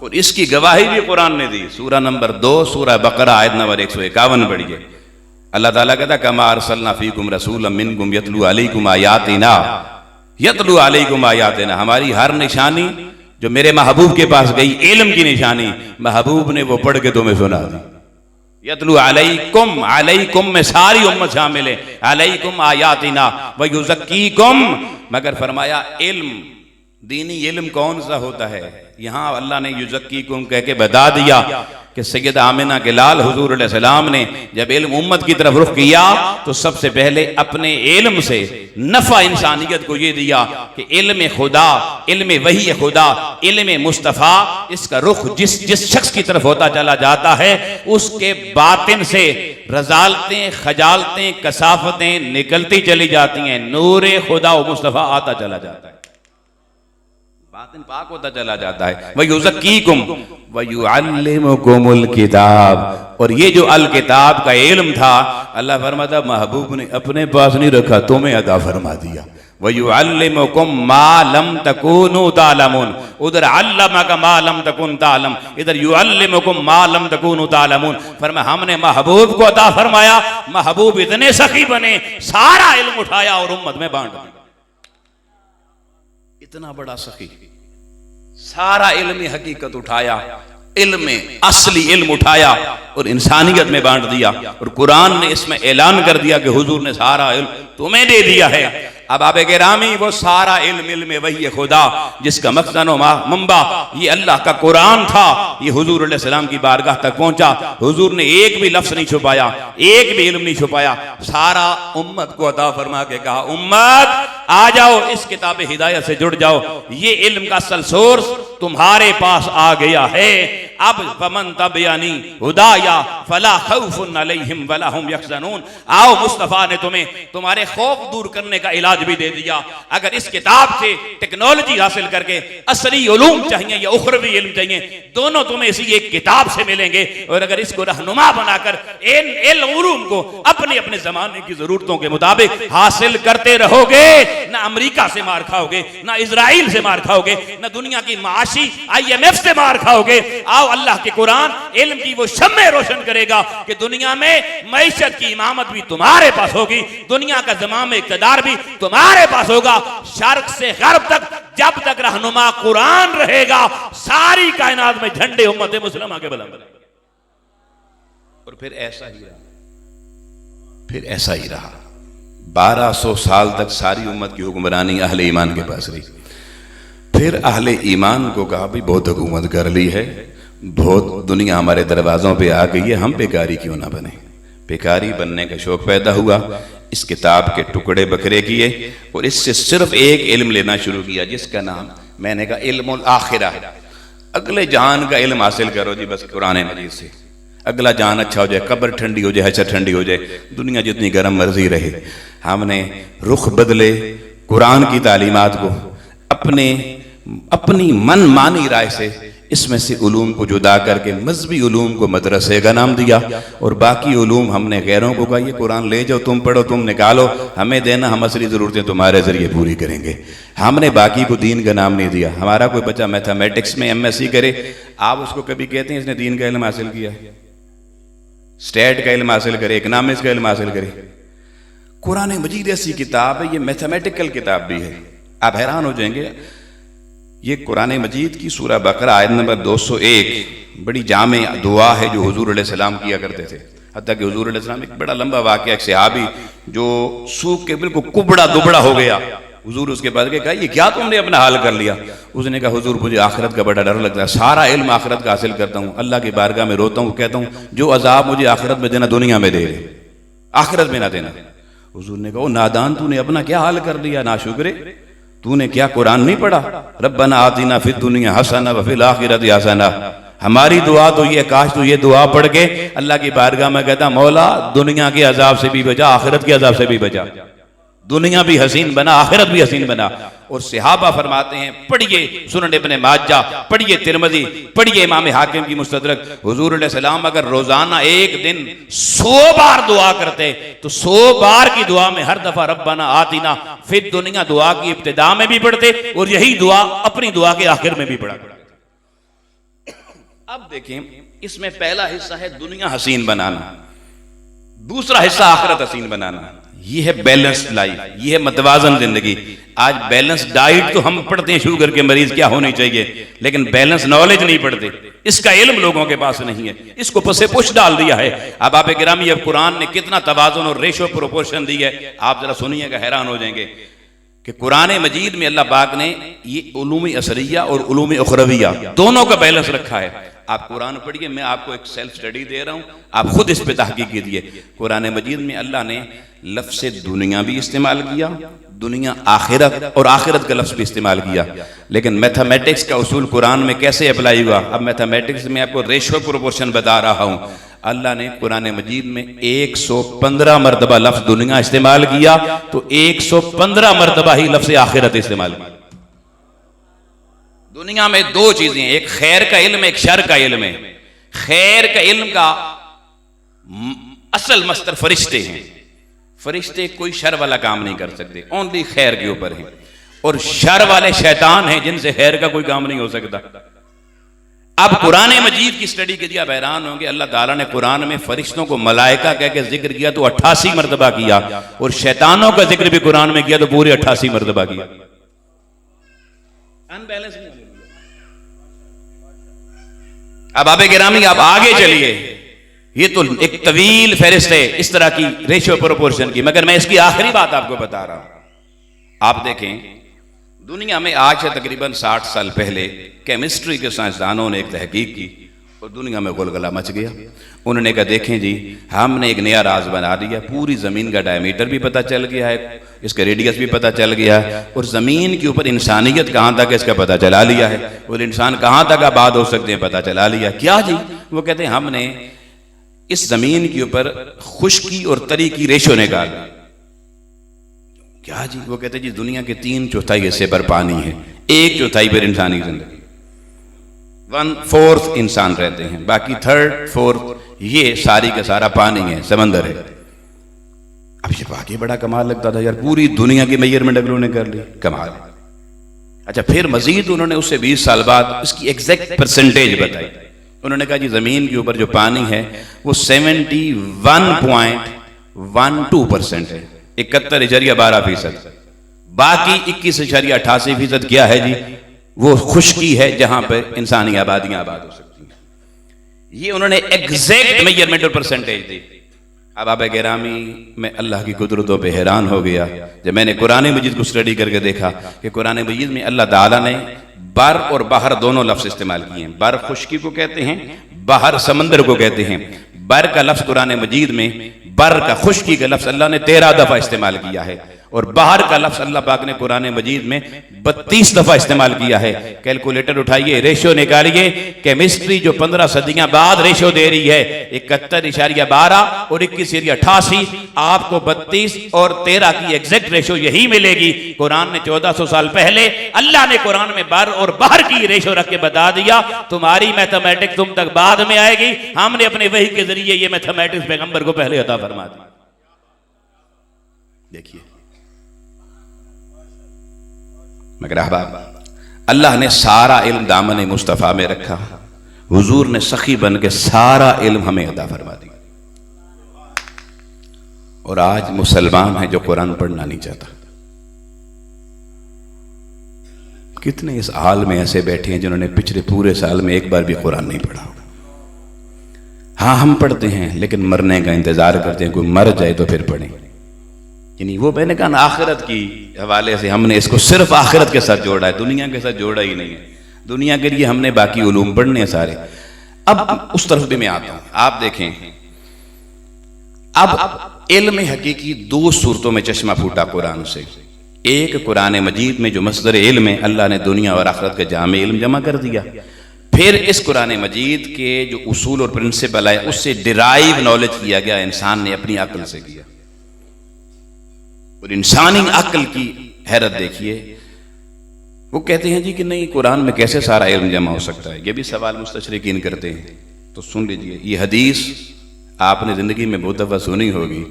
اور اس کی گواہی بھی قرآن نے دی۔ سورہ نمبر 2 سورہ بقرہ آیت نمبر 151 پڑھیے، اللہ تعالیٰ کہتا ہے کما ارسلنا فیکم رسولا منکم یتلو علیکم آیاتنا، یتلو علیکم آیاتنا، ہماری ہر نشانی جو میرے محبوب کے پاس گئی علم کی نشانی، محبوب نے وہ پڑھ کے تمہیں سنا دی۔ یتلو علیکم، علیکم میں ساری امت شامل ہے، علیکم آیاتنا ویزکیکم، مگر فرمایا علم، دینی علم کون سا ہوتا ہے؟ یہاں اللہ نے یزکیکم کہہ کے بتا دیا کہ سید آمنہ کے لال حضور علیہ السلام نے جب علم امت کی طرف رخ کیا تو سب سے پہلے اپنے علم سے نفع انسانیت کو یہ دیا کہ علم خدا، علم وحی خدا، علم مصطفیٰ، اس کا رخ جس شخص کی طرف ہوتا چلا جاتا ہے اس کے باطن سے رذالتیں، خجالتیں، کثافتیں نکلتی چلی جاتی ہیں، نور خدا و مصطفیٰ آتا چلا جاتا ہے، باطن پاک ہوتا چلا جاتا ہے۔ وَيُزَكِّيكُمْ وَيُعَلِّمُكُمُ الْكِتَابِ، اور یہ جو الکتاب کا علم تھا اللہ فرماتا محبوب نے اپنے پاس نہیں رکھا، تمہیں عطا فرما دیا۔ وَيُعَلِّمُكُمْ مَا لَمْ تَكُونُوا تَعْلَمُونَ، ادھر علمک ما لم تکن تعلم، ادھر یعلمکم ما لم تکونوا تعلمون، فرمایا ہم نے محبوب کو عطا فرمایا، محبوب اتنے سخی بنے سارا علم اٹھایا اور امت میں بانٹ دیا، اتنا بڑا سخی، سارا علم حقیقت اٹھایا، علم اصلی علم اٹھایا اور انسانیت میں بانٹ دیا، اور قرآن نے اس میں اعلان کر دیا کہ حضور نے سارا علم تمہیں دے دیا ہے۔ اب آپ گرامی وہ سارا علم وحی خدا جس کا مخزن و منبع یہ اللہ کا قرآن تھا، یہ حضور علیہ السلام کی بارگاہ تک پہنچا، حضور نے ایک بھی لفظ نہیں چھپایا، ایک بھی علم نہیں چھپایا، سارا امت کو عطا فرما کے کہا امت آ جاؤ اس کتاب ہدایت سے جڑ جاؤ، یہ علم کا اصل سورس تمہارے پاس آ گیا ہے، اب فمن تبعنی ہدایا فلا خوف علیہم ولا هم یحزنون، آؤ مصطفیٰ نے تمہیں تمہارے خوف دور کرنے کا علاج بھی دے دیا، اگر اس کتاب سے ٹیکنالوجی حاصل کر کے اصلی علوم چاہیے یا اخروی علم چاہیے دونوں تمہیں اسی ایک کتاب سے ملیں گے، اور اگر اس کو رہنما بنا کر ان علوم کو اپنے اپنے زمانے کی ضرورتوں کے مطابق حاصل کرتے رہو گے، نہ امریکہ سے مار کھاؤ گے، نہ اسرائیل سے مار کھاؤ گے، نہ دنیا کی معاشی IMF سے مار کھاؤ گے۔ آؤ اللہ کے قرآن علم کی وہ شمع روشن کرے گا کہ دنیا میں معیشت کی امامت بھی تمہارے پاس ہوگی، دنیا کا زمام اقتدار بھی تمہارے پاس ہوگا، شرق سے غرب تک جب تک رہنما قرآن رہے گا ساری کائنات میں جھنڈے امت مسلمہ کے بلند رہے گا۔ اور پھر ایسا ہی رہا 1200 سال تک ساری امت کی حکمرانی اہل ایمان کے پاس رہی، پھر اہل ایمان کو کہا بھی بہت حکومت کر لی ہے، بہت دنیا ہمارے دروازوں پہ آ گئی ہے، ہم بیکاری کیوں نہ بنے، بیکاری بننے کا شوق پیدا ہوا، اس کتاب کے ٹکڑے بکھرے کیے اور اس سے صرف ایک علم لینا شروع کیا جس کا نام میں نے کہا علم الآخرہ، اگلے جہان کا علم حاصل کرو جی بس قرآن مجید سے، اگلا جہان اچھا ہو جائے، قبر ٹھنڈی ہو جائے، حشر ٹھنڈی ہو جائے، دنیا جتنی گرم مرضی رہے۔ ہم نے رخ بدلے، قرآن کی تعلیمات کو اپنی من مانی رائے سے اس میں سے علوم کو جدا کر کے مذہبی علوم کو مدرسے کا نام دیا، اور باقی علوم ہم نے غیروں کو کہا یہ قرآن لے جاؤ، تم پڑھو، تم نکالو، ہمیں دینا، ہم اصلی ضرورتیں تمہارے ذریعے پوری کریں گے۔ ہم نے باقی کو دین کا نام نہیں دیا۔ ہمارا کوئی بچہ میتھمیٹکس میں MSc کرے، آپ اس کو کبھی کہتے ہیں اس نے دین کا علم حاصل کیا؟ اسٹیٹ کا علم حاصل کرے، اکنامکس کا علم حاصل کرے؟ قرآن مجید ایسی کتاب ہے، یہ میتھمیٹیکل کتاب بھی ہے، آپ حیران ہو جائیں گے۔ یہ قرآن مجید کی سورہ بقرہ آیت نمبر 201 بڑی جامع دعا ہے جو حضور علیہ السلام کیا کرتے تھے، حتیٰ کہ حضور علیہ السلام ایک بڑا لمبا واقعہ، ایک صحابی جو سوکھ کے بالکل کبڑا دبڑا ہو گیا، حضور اس کے پاس گئے، کہا یہ کیا تم نے اپنا حال کر لیا؟ اس نے کہا حضور مجھے آخرت کا بڑا ڈر لگتا ہے، سارا علم آخرت کا حاصل کرتا ہوں، اللہ کی بارگاہ میں روتا ہوں، کہتا ہوں جو عذاب مجھے آخرت میں دینا دنیا میں دے، آخرت میں نہ دینا۔ حضور نے کہا او نادان، تو نے اپنا کیا حال کر لیا، ناشکرے، تو نے کیا قرآن نہیں پڑھا؟ ربنا آتنا فی الدنیا حسنہ وفی الآخرۃ حسنہ، ہماری دعا تو یہ، کاش تو یہ دعا پڑھ کے اللہ کی بارگاہ میں کہتا مولا دنیا کے عذاب سے بھی بچا، آخرت کے عذاب سے بھی بچا، دنیا بھی حسین بنا، آخرت بھی حسین بنا۔ اور صحابہ فرماتے ہیں، پڑھیے سنن ابن ماجہ، پڑھیے ترمذی، پڑھیے امام حاکم کی مستدرک، حضور علیہ السلام اگر روزانہ ایک دن 100 بار دعا کرتے تو 100 بار کی دعا میں ہر دفعہ ربنا آتنا فی الدنیا دعا کی ابتدا میں بھی پڑھتے اور یہی دعا اپنی دعا کے آخر میں بھی پڑھا کرتے۔ اب دیکھیں اس میں پہلا حصہ ہے دنیا حسین بنانا، دوسرا حصہ آخرت حسین بنانا۔ یہ ہے بیلنس لائف، یہ ہے متوازن زندگی۔ آج بیلنس ڈائٹ تو ہم پڑھتے ہیں، شوگر کے مریض کیا ہونی چاہیے، لیکن بیلنس نالج نہیں پڑھتے، اس کا علم لوگوں کے پاس نہیں ہے، اس کو پسے پش ڈال دیا ہے۔ اب آپ گرامی، اب قرآن نے کتنا توازن اور ریشو پروپورشن دی ہے، آپ ذرا سنیے گا حیران ہو جائیں گے کہ قرآن مجید میں اللہ پاک نے یہ علوم اثریہ اور علوم اخرویہ دونوں کا بیلنس رکھا ہے۔ آپ قرآن پڑھیے، میں آپ کو ایک سیلف سٹڈی دے رہا ہوں، آپ خود اس پہ تحقیق کیجیے۔ قرآن مجید میں اللہ نے لفظ دنیا بھی استعمال کیا، دنیا آخرت، اور آخرت کا لفظ بھی استعمال کیا، لیکن میتھمیٹکس کا اصول قرآن میں کیسے اپلائی ہوا؟ اب میتھمیٹکس میں آپ کو ریشو پروپورشن بتا رہا ہوں۔ اللہ نے قرآن مجید میں 115 مرتبہ لفظ دنیا استعمال کیا تو 115 مرتبہ ہی لفظ آخرت استعمال کیا۔ دنیا میں دو چیزیں ہیں، ایک خیر کا علم، ایک شر کا علم ہے۔ خیر کا علم کا اصل مصدر فرشتے ہیں، فرشتے کوئی شر والا کام نہیں کر سکتے، اونلی خیر کے اوپر ہیں، اور شر والے شیطان ہیں جن سے خیر کا کوئی کام نہیں ہو سکتا۔ اب قرآن مجید کی سٹڈی کے لیے آپ حیران ہوں گے، اللہ تعالیٰ نے قرآن میں فرشتوں کو ملائکہ کہہ کے ذکر کیا تو 88 مرتبہ کیا، اور شیطانوں کا ذکر بھی قرآن میں کیا تو پورے 88 مرتبہ کیا۔ انبیلنس نہیں۔ اب آپ گرامی، آپ آگے چلیے، یہ تو ایک طویل فہرست ہے اس طرح کی ریشو پروپورشن کی، مگر میں اس کی آخری بات آپ کو بتا رہا ہوں۔ آپ دیکھیں، دنیا میں آج سے تقریباً 60 سال پہلے کیمسٹری کے سائنسدانوں نے ایک تحقیق کی اور دنیا میں غلغلہ مچ گیا۔ انہوں نے کہا دیکھیں جی، ہم نے ایک نیا راز بنا دیا، پوری زمین کا ڈائیمیٹر بھی پتہ چل گیا ہے، اس کا ریڈیس بھی پتہ چل گیا ہے، اور زمین کے اوپر انسانیت کہاں تک ہے اس کا پتہ چلا لیا ہے، اور انسان کہاں تک آباد ہو سکتے ہیں پتہ چلا لیا۔ کیا جی؟ وہ کہتے ہیں ہم نے اس زمین کے اوپر خشکی اور تری کی ریشو نکال۔ کیا جی؟ وہ کہتے ہیں جی دنیا کے 3/4 حصے پر پانی ہے، 1/4 پر انسانی زندگی، 1/4 انسان رہتے ہیں، باقی 3/4 یہ ساری کا سارا پانی ہے، سمندر ہے۔ اب یہ واقعی بڑا کمال لگتا تھا یار، پوری دنیا کی میئرمنٹ اگر انہوں نے کر لی، کمال ہے۔ اچھا، پھر مزید انہوں نے اس سے 20 سال بعد اس کی ایگزیکٹ پرسنٹیج بتائی۔ انہوں نے کہا جی زمین کے اوپر جو پانی ہے وہ 71.12% ہے، 71.12%، باقی 21.88% کیا ہے جی؟ وہ خشکی ہے جہاں پہ انسانی آبادیاں آباد ہو سکتی ہیں۔ یہ انہوں نے ایگزیکٹ میجرمنٹ اور پرسنٹیج دی۔ اب آپ گرامی، میں اللہ کی قدرتوں پہ حیران ہو گیا جب میں نے قرآن مجید کو سٹڈی کر کے دیکھا کہ قرآن مجید میں اللہ تعالیٰ نے بر اور بحر دونوں لفظ استعمال کیے ہیں۔ بر خشکی کو کہتے ہیں، بحر سمندر کو کہتے ہیں۔ بر کا لفظ قرآن مجید میں، بر کا خشکی کا لفظ اللہ نے 13 دفعہ استعمال کیا ہے، اور بحر کا لفظ اللہ پاک نے قرآن مجید میں 32 دفعہ استعمال کیا ہے۔ کیلکولیٹر اٹھائیے، ریشو نکالیے، کیمسٹری جو 15 صدیاں بعد ریشو دے رہی ہے 71.12 اور 21.88، آپ کو 32 اور 13 کی ایگزیکٹ ریشو یہی ملے گی۔ قرآن نے 1400 سال پہلے اللہ نے قرآن میں بر اور بحر کی ریشو رکھ کے بتا دیا۔ تمہاری میتھمیٹکس تم تک بعد میں آئے گی، ہم نے اپنے وحی کے ذریعے یہ میتھمیٹکس پیغمبر کو پہلے عطا فرما دی۔ دیکھیے، مگر احباب، اللہ نے سارا علم دامن مصطفیٰ میں رکھا، حضور نے سخی بن کے سارا علم ہمیں عطا فرما دیا، اور آج مسلمان ہے جو قرآن پڑھنا نہیں چاہتا۔ کتنے اس حال میں ایسے بیٹھے ہیں جنہوں نے پچھلے پورے سال میں ایک بار بھی قرآن نہیں پڑھا۔ ہاں ہم پڑھتے ہیں لیکن مرنے کا انتظار کرتے ہیں، کوئی مر جائے تو پھر پڑھیں۔ یعنی وہ میں نے کہا نا، آخرت کی حوالے سے ہم نے اس کو صرف آخرت کے ساتھ جوڑا ہے، دنیا کے ساتھ جوڑا ہی نہیں ہے۔ دنیا کے لیے ہم نے باقی علوم پڑھنے ہیں سارے۔ اب اس طرف بھی میں آتا ہوں، آپ دیکھیں، اب علم حقیقی 2 صورتوں میں چشمہ پھوٹا قرآن سے۔ ایک قرآن مجید میں جو مصدر علم ہے، اللہ نے دنیا اور آخرت کا جامع علم جمع کر دیا۔ پھر اس قرآن مجید کے جو اصول اور پرنسپل ہے اس سے ڈرائیو نالج کیا گیا، انسان نے اپنی عقل سے کیا، اور انسانی عقل کی حیرت دیکھیے۔ وہ کہتے ہیں جی کہ نہیں، قرآن میں کیسے سارا علم جمع ہو سکتا ہے؟ یہ بھی سوال مستشرقین کرتے ہیں، تو سن لیجئے۔ یہ حدیث آپ نے زندگی میں بہت دفعہ سنی ہوگی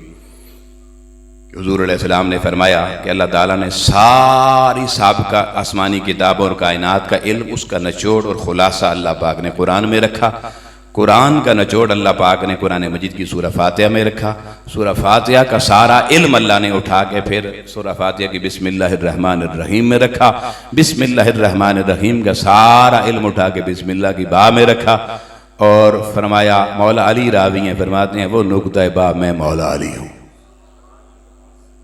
کہ حضور علیہ السلام نے فرمایا کہ اللہ تعالیٰ نے ساری سابقہ آسمانی کتابوں اور کائنات کا علم، اس کا نچوڑ اور خلاصہ اللہ پاک نے قرآن میں رکھا۔ قرآن کا نچوڑ اللہ پاک نے قرآن مجید کی سورہ فاتحہ میں رکھا. سورہ فاتحہ کا سارا علم اللہ نے اٹھا کے پھر سورہ فاتحہ کی بسم اللہ الرحمن الرحیم میں رکھا. بسم اللہ الرحمن الرحیم کا سارا علم اٹھا کے بسم اللہ کی با میں رکھا اور فرمایا مولا علی راوی ہیں فرماتے ہیں وہ نقطۂ با میں مولا علی ہوں.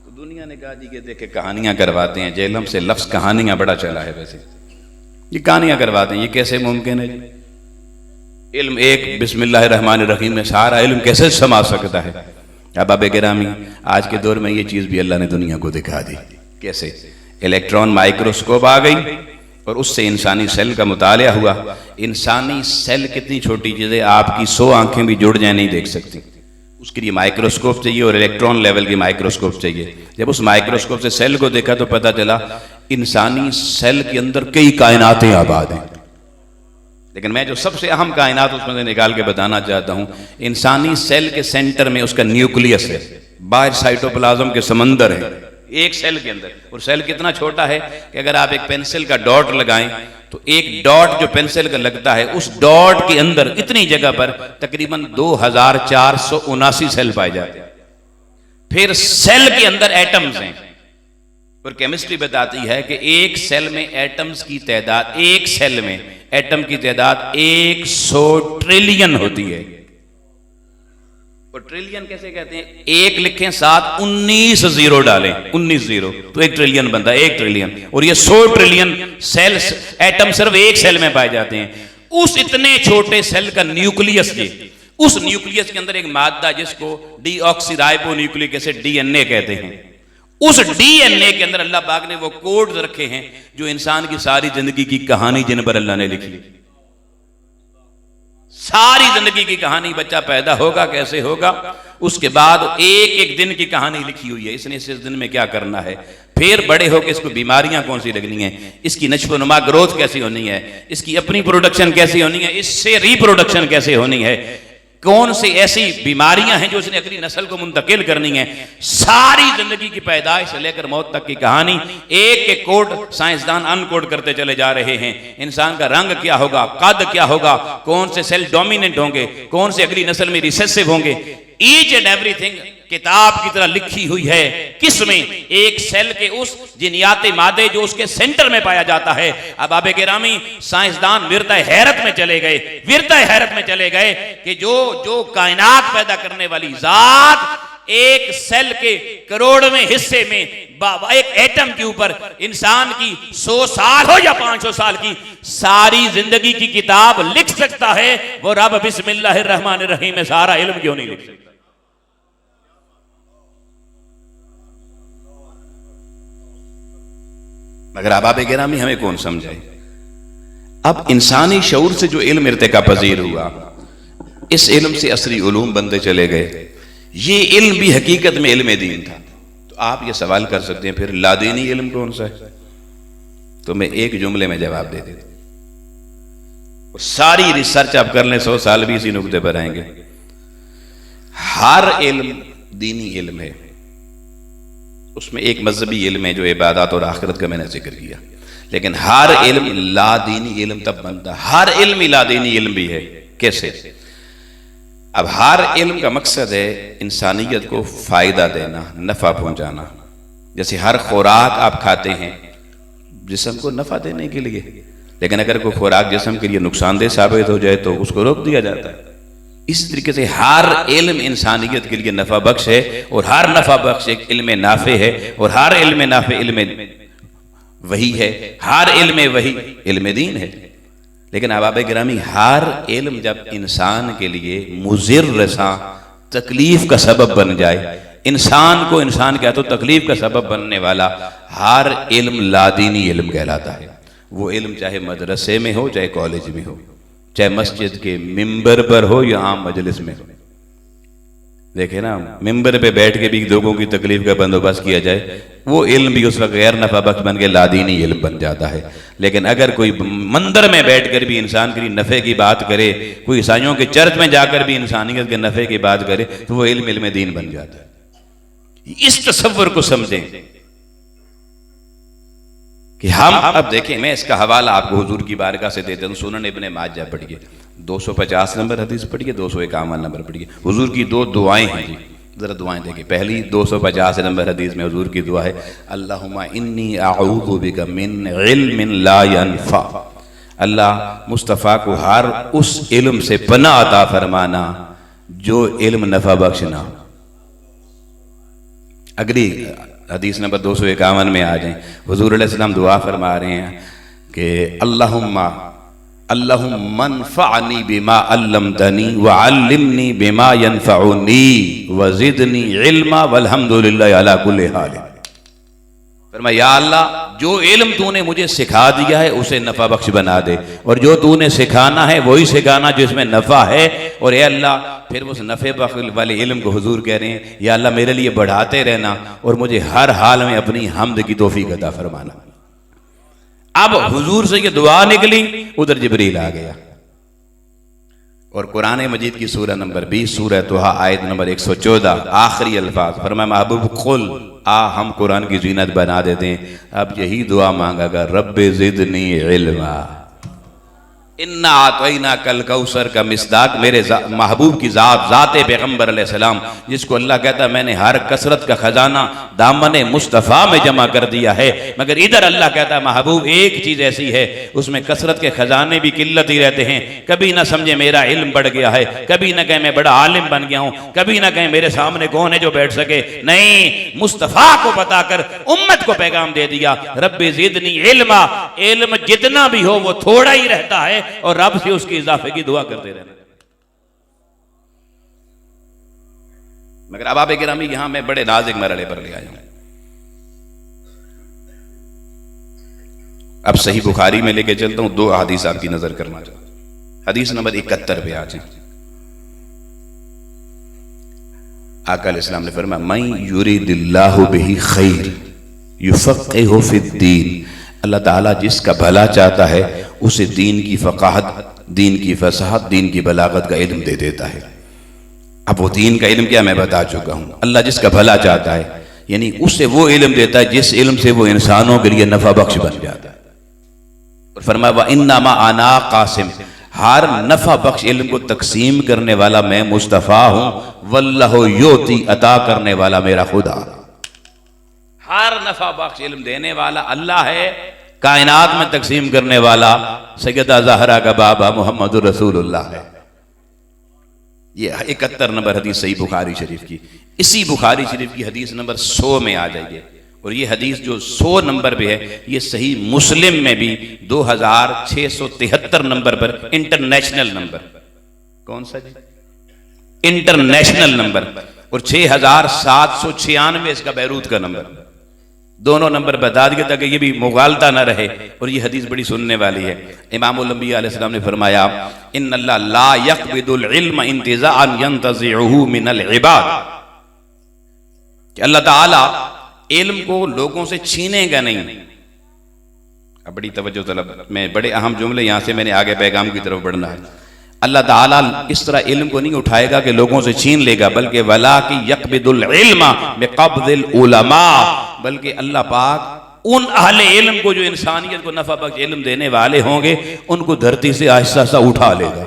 تو دنیا نے کہا جی کہ دیکھیں کہانیاں کرواتے ہیں. جہلم سے لفظ کہانیاں بڑا چلا ہے. ویسے یہ کہانیاں کرواتے ہیں, یہ کیسے ممکن ہے؟ علم ایک بسم اللہ الرحمن الرحیم میں سارا علم کیسے سما سکتا ہے؟ احباب گرامی آج کے دور میں یہ چیز بھی اللہ نے دنیا کو دکھا دی. کیسے؟ الیکٹران مائکروسکوپ آ گئی اور اس سے انسانی سیل کا مطالعہ ہوا. انسانی سیل کتنی چھوٹی چیز ہے, آپ کی 100 آنکھیں بھی جڑ جائیں نہیں دیکھ سکتی. اس کے لیے مائکروسکوپ چاہیے اور الیکٹران لیول کی مائکروسکوپ چاہیے. جب اس مائکروسکوپ سے سیل کو دیکھا تو پتہ چلا انسانی سیل کے اندر کئی کائناتیں آباد ہیں. لیکن میں جو سب سے اہم کائنات اس میں سے نکال کے بتانا چاہتا ہوں, انسانی سیل کے سینٹر میں اس کا نیوکلیس ہے, باہر سائٹوپلازم کے سمندر ہے ایک سیل کے اندر. اور سیل کتنا چھوٹا ہے کہ اگر آپ ایک پینسل کا ڈاٹ لگائیں تو ایک ڈاٹ جو پینسل کا لگتا ہے اس ڈاٹ کے اندر اتنی جگہ پر تقریباً 2479 سیل پائے جاتے ہیں. پھر سیل کے اندر ایٹمز ہیں اور کیمسٹری بتاتی ہے کہ ایک سیل میں ایٹمز کی تعداد, ایک سیل میں ایٹم کی تعداد 100 ٹریلین ہوتی ہے. اور ٹریلین کیسے کہتے ہیں؟ ایک لکھیں ساتھ 19 زیرو ڈالیں, 19 زیرو تو ایک ٹریلین بنتا ہے, ایک ٹریلین. اور یہ 100 ٹریلین سیل ایٹم صرف ایک سیل میں پائے جاتے ہیں. اس اتنے چھوٹے سیل کا نیوکلیس, اس نیوکلیس کے اندر ایک مادہ جس کو deoxyribonucleic acid D N A کہتے ہیں, اس ڈی این اے کے اندر اللہ پاک نے وہ کوڈز رکھے ہیں جو انسان کی ساری زندگی کی کہانی جن پر اللہ نے لکھی. ساری زندگی کی کہانی, بچہ پیدا ہوگا کیسے ہوگا, اس کے بعد ایک ایک دن کی کہانی لکھی ہوئی ہے. اس نے اس دن میں کیا کرنا ہے, پھر بڑے ہو کے اس کو بیماریاں کون سی لگنی ہیں, اس کی نشو و نما گروتھ کیسی ہونی ہے, اس کی اپنی پروڈکشن کیسی ہونی ہے, اس سے ری پروڈکشن کیسے ہونی ہے, کون سی ایسی بیماریاں ہیں جو اس نے اگلی نسل کو منتقل کرنی ہے. ساری زندگی کی پیدائش سے لے کر موت تک کی کہانی ایک ایک کوڈ سائنسدان ان کوڈ کرتے چلے جا رہے ہیں. انسان کا رنگ کیا ہوگا, قد کیا ہوگا, کون سے سیل ڈومیننٹ ہوں گے, کون سے اگلی نسل میں ریسیسو ہوں گے, ایچ اینڈ ایوری تھنگ کتاب کی طرح لکھی ہوئی ہے. کس میں؟ ایک سیل کے اس جینیاتی مادے جو اس کے سینٹر میں پایا جاتا ہے. اب آبے گرامی سائنسدان ورطہ حیرت میں چلے گئے کہ جو کائنات پیدا کرنے والی ذات ایک سیل کے کروڑویں حصے میں ایک ایٹم کے اوپر انسان کی 100 سال ہو یا 500 سال کی ساری زندگی کی کتاب لکھ سکتا ہے, وہ رب بسم اللہ الرحمن الرحیم میں سارا علم کیوں نہیں لکھ سکتا؟ مگر احباب گرامی ہمیں کون سمجھائے؟ اب انسانی شعور سے جو علم ارتقا پذیر ہوا, اس علم سے عصری علوم بنتے چلے گئے. یہ علم بھی حقیقت میں علم دین تھا. تو آپ یہ سوال کر سکتے ہیں پھر لادینی علم کون سا ہے؟ تو میں ایک جملے میں جواب دے دیتا ہوں. ساری ریسرچ آپ کر لیں 100 سال بھی اسی نقطے پر آئیں گے. ہر علم دینی علم ہے, اس میں ایک مذہبی علم ہے جو عبادات اور آخرت کا میں نے ذکر کیا, لیکن ہر علم لا دینی علم تب بنتا. ہر علم لا دینی علم بھی ہے. کیسے؟ اب ہر علم کا مقصد ہے انسانیت کو فائدہ دینا, نفع پہنچانا. جیسے ہر خوراک آپ کھاتے ہیں جسم کو نفع دینے کے لیے, لیکن اگر کوئی خوراک جسم کے لیے نقصان دہ ثابت ہو جائے تو اس کو روک دیا جاتا ہے. اس طریقے سے ہر علم انسانیت کے لیے نفع بخش ہے, اور ہر نفع بخش ایک علم نافع ہے, اور ہر علم نافع علم وحی ہے, ہر علم وحی علم دین ہے. لیکن احباب گرامی ہر علم جب انسان کے لیے مضر رساں تکلیف کا سبب بن جائے, انسان کو انسان کیا تو تکلیف کا سبب بننے والا, ہر علم لادینی علم کہلاتا ہے. وہ علم چاہے مدرسے میں ہو, چاہے کالج میں ہو, چاہے مسجد کے ممبر پر ہو یا عام مجلس میں ہو. دیکھیں نا, ممبر پہ بیٹھ کے بھی لوگوں کی تکلیف کا بندوبست کیا جائے, وہ علم بھی اس وقت غیر نفع بخش بن کے لادینی علم بن جاتا ہے. لیکن اگر کوئی مندر میں بیٹھ کر بھی انسان کے لیے نفع کی بات کرے, کوئی عیسائیوں کے چرچ میں جا کر بھی انسانیت کے نفع کی بات کرے, تو وہ علم دین بن جاتا ہے. اس تصور کو سمجھیں کہ ہم اب دیکھیں، میں اس کا حوالہ آپ کو حضور کی بارگاہ سے دیتا ہوں. سنن ابن ماجہ پڑھیے 250 نمبر حدیث پڑھیے، 251 نمبر پڑھیے. حضور کی دو دعائیں ہیں جی، ذرا دعائیں دیکھیں. پہلی 250 نمبر حدیث میں حضور کی دعا ہے اللہم انی اعوذ بک من علم لا ینفع. اللہ مصطفیٰ کو ہر اس علم سے پناہ عطا فرمانا جو علم نفع بخش نہ ہو. اگلی حدیث نمبر 251 میں آ جائیں. حضور علیہ السلام دعا فرما رہے ہیں کہ اللہم انفعنی بما علمتنی وعلمنی بما ینفعنی وزدنی علما والحمدللہ علی کل حال. فرمایا یا اللہ جو علم تو نے مجھے سکھا دیا ہے اسے نفع بخش بنا دے، اور جو تو نے سکھانا ہے وہی سکھانا جو اس میں نفع ہے. اور اے اللہ پھر اس نفع بخش والے علم کو حضور کہہ رہے ہیں یا اللہ میرے لیے بڑھاتے رہنا اور مجھے ہر حال میں اپنی حمد کی توفیق عطا فرمانا. اب حضور سے یہ دعا نکلی، ادھر جبریل آ گیا اور قرآن مجید کی سورہ نمبر 20 سورہ طہ آیت نمبر 114 آخری الفاظ فرمایا محبوب قل ہم قرآن کی زینت بنا دیتے ہیں. اب یہی دعا مانگا گا رب زدنی علما. انا اعطیناک الکوثر کا مصداق میرے محبوب کی ذات پیغمبر علیہ السلام، جس کو اللہ کہتا ہے میں نے ہر کثرت کا خزانہ دامن مصطفیٰ میں جمع کر دیا ہے. مگر ادھر اللہ کہتا ہے محبوب ایک چیز ایسی ہے اس میں کثرت کے خزانے بھی قلت ہی رہتے ہیں. کبھی نہ سمجھے میرا علم بڑھ گیا ہے، کبھی نہ کہیں میں بڑا عالم بن گیا ہوں، کبھی نہ کہیں میرے سامنے کون ہے جو بیٹھ سکے. نہیں، مصطفیٰ کو بتا کر امت کو پیغام دے دیا رب زدنی علما. علم جتنا بھی ہو وہ تھوڑا ہی رہتا ہے اور رب سے اس کی اضافے کی دعا کرتے رہنا. مگر اب آپ گرامی یہاں میں بڑے نازک مرحلے پر لے آیا ہوں. اب صحیح بخاری میں لے کے چلتا ہوں، دو حدیث آپ کی نظر کرنا چاہتا ہوں. حدیث نمبر 71 پہ آ جائیں. آقا علیہ السلام نے فرمایا من یرید اللہ بہ خیر یفقہہ فی الدین. اللہ تعالیٰ جس کا بھلا چاہتا ہے اسے دین کی فقاہت، دین کی فصاحت، دین کی بلاغت کا علم دے دیتا ہے. اب وہ دین کا علم کیا میں بتا چکا ہوں. اللہ جس کا بھلا چاہتا ہے یعنی اسے وہ علم دیتا ہے جس علم سے وہ انسانوں کے لیے نفع بخش بن جاتا ہے. اور فرمایا وَإِنَّمَا أَنَا قَاسِمٌ، ہر نفع بخش علم کو تقسیم کرنے والا میں مصطفیٰ ہوں. وَاللَّهُ يُعْطِي عطا کرنے والا میرا خدا. ہر نفع بخش علم دینے والا اللہ ہے، کائنات میں تقسیم کرنے والا سیدہ زہرا کا بابا محمد رسول اللہ ہے. یہ 71 نمبر حدیث صحیح بخاری شریف کی. اسی بخاری شریف کی حدیث نمبر 100 میں آ جائیے. اور یہ حدیث جو 100 نمبر پہ ہے یہ صحیح مسلم میں بھی 2673 نمبر پر انٹرنیشنل نمبر. کون سا جی؟ International number. اور 6796 اس کا بیروت کا نمبر. دونوں نمبر بتا دیے تاکہ یہ بھی مغالطہ نہ رہے. اور یہ حدیث بڑی سننے والی ہے. امام الانبیاء علیہ السلام نے فرمایا ان اللہ لا يقبض العلم انتزاعا ينتزعه من العباد، کہ اللہ تعالیٰ علم کو لوگوں سے چھینے گا نہیں. اب بڑی توجہ طلب، میں بڑے اہم جملے یہاں سے میں نے آگے پیغام کی طرف بڑھنا ہے. اللہ تعالیٰ اس طرح علم کو نہیں اٹھائے گا کہ لوگوں سے چھین لے گا، بلکہ وَلَٰكِن يَقْبِضُ الْعِلْمَ بِقَبْضِ الْعُلَمَاءِ، بلکہ اللہ پاک ان اہل علم کو جو انسانیت کو نفع بخش علم دینے والے ہوں گے ان کو دھرتی سے آہستہ آہستہ اٹھا لے گا.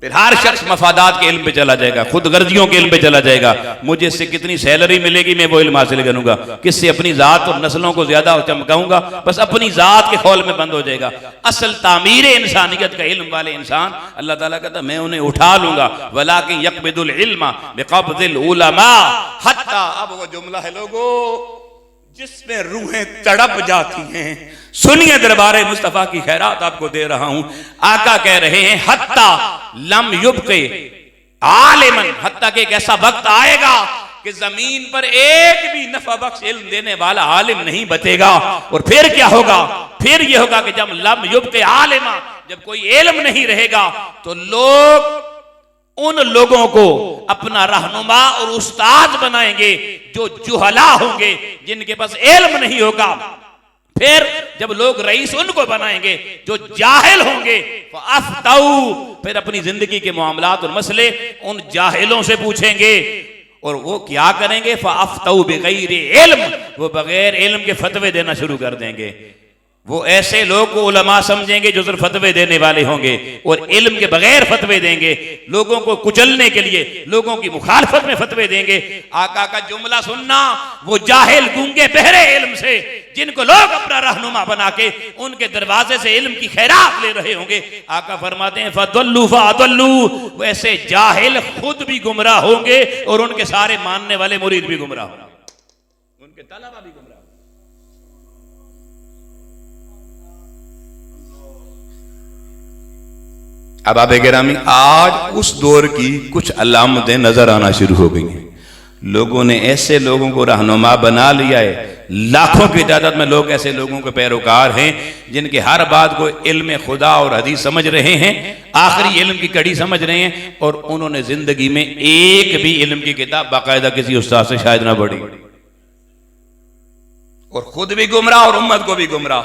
پھر ہر شخص مفادات کے علم پہ چلا جائے گا، خود غرضیوں کے علم پہ چلا جائے گا. مجھے اس سے کتنی سیلری ملے گی میں وہ علم حاصل کروں گا، کس سے اپنی ذات اور نسلوں کو زیادہ چمکاؤں گا، بس اپنی ذات کے خول میں بند ہو جائے گا. اصل تعمیر انسانیت کا علم والے انسان اللہ تعالیٰ کہتا میں انہیں اٹھا لوں گا. وَلَٰكِن يَقْبِضُ الْعِلْمَ بِقَبْضِ الْعُلَمَاءِ حَتَّى، اب وہ جملہ ہے لوگو جس میں روحیں تڑپ جاتی ہیں. سنیے دربار مصطفیٰ کی خیرات آپ کو دے رہا ہوں. آقا کہہ رہے ہیں حتی لم یبقی عالمن، حتیٰ کہ ایک ایسا وقت آئے گا کہ زمین پر ایک بھی نفع بخش علم دینے والا عالم نہیں بچے گا. اور پھر کیا ہوگا؟ پھر یہ ہوگا کہ جب لم یبقی عالما، جب کوئی علم نہیں رہے گا تو لوگ ان لوگوں کو اپنا رہنما اور استاد بنائیں گے جو جہلا ہوں گے، جن کے پاس علم نہیں ہوگا. پھر جب لوگ رئیس ان کو بنائیں گے جو جاہل ہوں گے. فَأَفْتَوْا، پھر اپنی زندگی کے معاملات اور مسئلے ان جاہلوں سے پوچھیں گے. اور وہ کیا کریں گے؟ فَأَفْتَوْا بِغَيْرِ عِلْم، وہ بغیر علم کے فتوے دینا شروع کر دیں گے. وہ ایسے لوگ کو علماء سمجھیں گے جو صرف فتوے دینے والے ہوں گے اور علم کے بغیر فتوے دیں گے، لوگوں کو کچلنے کے لیے، لوگوں کی مخالفت میں فتوے دیں گے. آقا کا جملہ سننا، وہ جاہل گونگے بہرے علم سے جن کو لوگ اپنا رہنما بنا کے ان کے دروازے سے علم کی خیرات لے رہے ہوں گے، آقا فرماتے ہیں فَضَلُّوا فَأَضَلُّوا، ویسے جاہل خود بھی گمراہ ہوں گے اور ان کے سارے ماننے والے مرید بھی گمراہ ہوں گے، ان کے طلبہ بھی گمراہ ہوں گے. اب آپ گرامی، آج اس دور کی کچھ علامتیں نظر آنا شروع ہو گئی ہیں. لوگوں نے ایسے لوگوں کو رہنما بنا لیا ہے، لاکھوں کی تعداد میں لوگ ایسے لوگوں کے پیروکار ہیں جن کے ہر بات کو علم خدا اور حدیث سمجھ رہے ہیں، آخری علم کی کڑی سمجھ رہے ہیں، اور انہوں نے زندگی میں ایک بھی علم کی کتاب باقاعدہ کسی استاد سے شاید نہ پڑھی، اور خود بھی گمراہ اور امت کو بھی گمراہ.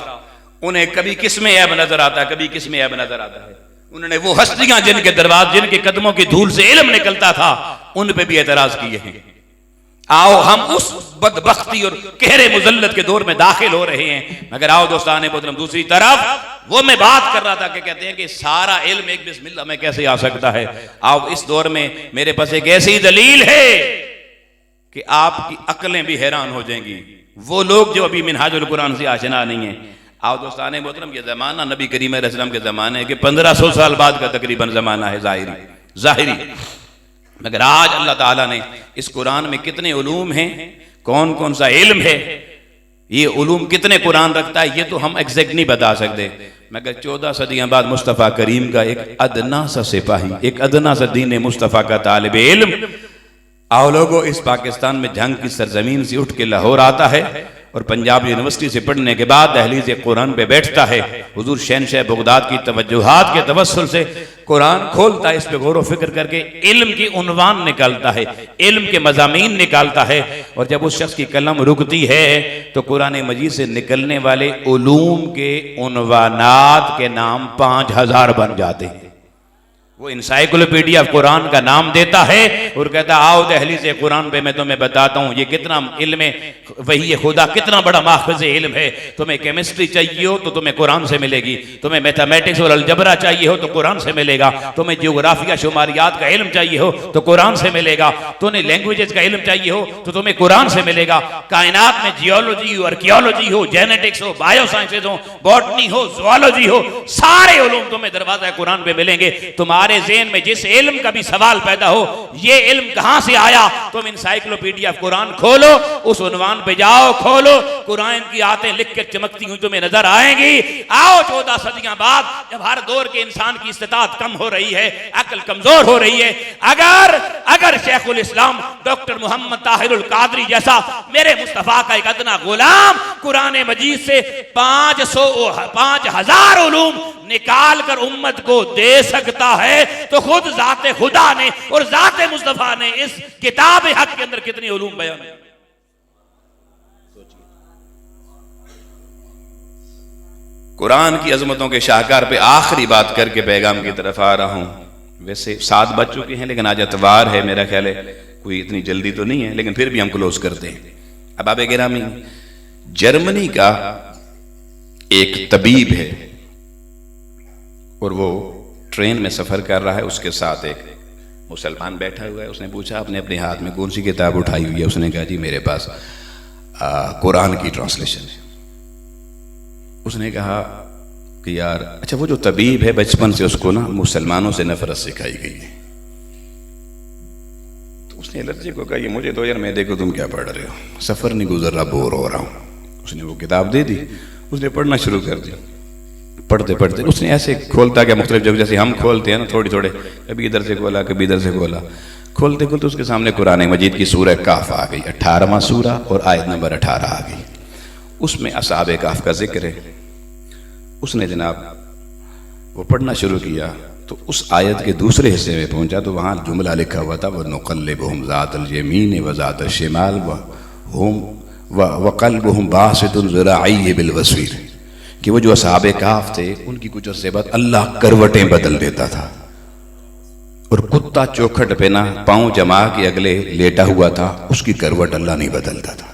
انہیں کبھی کس میں عیب نظر آتا ہے، کبھی کس میں عیب نظر آتا ہے. انہوں نے وہ ہستیاں جن کے دروازے، جن کے قدموں کی دھول سے علم نکلتا تھا، ان پہ بھی اعتراض کیے ہیں. آؤ ہم اس بدبختی اور قہر مذلت کے دور میں داخل ہو رہے ہیں. مگر آؤ دوستان محترم، دوسری طرف وہ میں بات کر رہا تھا کہ کہتے ہیں کہ سارا علم ایک بسم اللہ میں کیسے آ سکتا ہے. آؤ اس دور میں میرے پاس ایک ایسی دلیل ہے کہ آپ کی عقلیں بھی حیران ہو جائیں گی، وہ لوگ جو ابھی منہاج القرآن سے آشنا نہیں ہیں. آؤ دوستان محترم، یہ زمانہ نبی کریم علیہ السلام کے زمانے کے 1500 سال بعد کا تقریباً زمانہ ہے ظاہری. مگر آج اللہ تعالیٰ نے اس قرآن میں کتنے علوم ہیں، کون کون سا علم ہے، یہ علوم کتنے قرآن رکھتا ہے، یہ تو ہم ایگزیکٹ نہیں بتا سکتے. مگر 14 صدیاں بعد مصطفیٰ کریم کا ایک ادنا سا سپاہی، ایک ادنا سا دین مصطفیٰ کا طالب علم، آؤ لوگوں، اس پاکستان میں جنگ کی سرزمین سے اٹھ کے لاہور آتا ہے اور پنجاب یونیورسٹی سے پڑھنے کے بعد دہلیز قرآن پہ بیٹھتا ہے، حضور شہنشاہ بغداد کی توجہات کے توسل سے قرآن کھولتا ہے، اس پہ غور و فکر کر کے علم کی عنوان نکالتا ہے، علم کے مضامین نکالتا ہے. اور جب اس شخص کی قلم رکتی ہے تو قرآن مجید سے نکلنے والے علوم کے عنوانات کے نام 5000 بن جاتے ہیں. وہ انسائیکلوپیڈیا قرآن کا نام دیتا ہے اور کہتا آؤ دہلیز قرآن پہ میں تمہیں بتاتا ہوں یہ کتنا علم ہے، وہی خدا کتنا بڑا ماخذ علم ہے. تمہیں کیمسٹری چاہیے ہو تو تمہیں قرآن سے ملے گی، تمہیں میتھمیٹکس اور الجبرا چاہیے ہو تو قرآن سے ملے گا، تمہیں جغرافیہ شماریات کا علم چاہیے ہو تو قرآن سے ملے گا، تمہیں لینگویجز کا علم چاہیے ہو تو تمہیں قرآن سے ملے گا. کائنات میں جیولوجی ہو، آرکیولوجی ہو، جینیٹکس ہو، بائیو سائنسز ہو، باٹنی ہو، زوالوجی ہو، سارے علوم تمہیں دروازہ قرآن پہ ملیں گے. تمہارے ذہن میں جس علم کا بھی سوال پیدا ہو، یہ علم کہاں سے آیا، تم انسائیکلوپیڈیا قرآن کھولو، اس عنوان پہ جاؤ، کھولو، قرآن کی آیتیں لکھ کر چمکتی ہوئی تمہیں نظر آئیں گی. آؤ 14 صدیاں بعد جب ہر دور کے انسان کی استطاعت کم ہو رہی ہے، عقل کمزور ہو رہی ہے، اگر شیخ الاسلام ڈاکٹر محمد طاہر القادری جیسا میرے مصطفیٰ کا ایک ادنا غلام قرآن مجید سے 5000 علوم نکال کر امت کو دے سکتا ہے تو خود ذات خدا نے اور ذات مصطفیٰ نے اس کتاب حق کے اندر کتنی علوم بیان ہے. قرآن کی عظمتوں کے شاہکار پہ آخری بات کر کے پیغام کی طرف آ رہا ہوں. ویسے 7 بج چکے ہیں لیکن آج اتوار ہے، میرا خیال ہے کوئی اتنی جلدی تو نہیں ہے، لیکن پھر بھی ہم کلوز کرتے ہیں. اب آپ گرامی، جرمنی کا ایک طبیب ہے اور وہ ٹرین میں سفر کر رہا ہے، اس کے ساتھ ایک مسلمان بیٹھا ہوا ہے. اس نے پوچھا آپ نے اپنے ہاتھ میں کون سی کتاب اٹھائی ہوئی ہے؟ اس نے کہا جی میرے پاس قرآن کی ٹرانسلیشن ہے. اس نے کہا کہ یار اچھا وہ جو طبیب ہے بچپن سے اس کو نا مسلمانوں سے نفرت سکھائی گئی ہے. تو اس نے الرجی کو کہا یہ مجھے دو یار، میں دیکھو تم کیا پڑھ رہے ہو، سفر نہیں گزر رہا، بور ہو رہا ہوں. اس نے وہ کتاب دے دی، اس نے پڑھنا شروع کر دیا. پڑھتے پڑھتے اس نے ایسے کھولتا گیا مختلف جگہ، جیسے ہم کھولتے ہیں نا تھوڑے تھوڑے، کبھی ادھر سے کھولا کبھی ادھر سے کھولا، کھولتے کھولتے اس کے سامنے قرآن مجید کی سورہ کہف آ گئی، 18واں سورہ اور آیت نمبر 18 آ گئی. اس میں اصحاب کہف کا ذکر ہے. اس نے جناب وہ پڑھنا شروع کیا تو اس آیت کے دوسرے حصے میں پہنچا تو وہاں جملہ لکھا ہوا تھا وَنُقَلِّبُهُمْ ذَاتَ الْيَمِينِ وَذَاتَ الشِّمَالِ وَقَلْبُهُمْ بَاسِطٌ ذِرَاعَيْهِ بِالْوَسْوِيرِ، کہ وہ جو اصحاب کہف تھے ان کی کچھ عرصے بعد اللہ کروٹیں بدل دیتا تھا اور کتا چوکھٹ پہ نہ پاؤں جما کے اگلے لیٹا ہوا تھا، اس کی کروٹ اللہ نہیں بدلتا تھا۔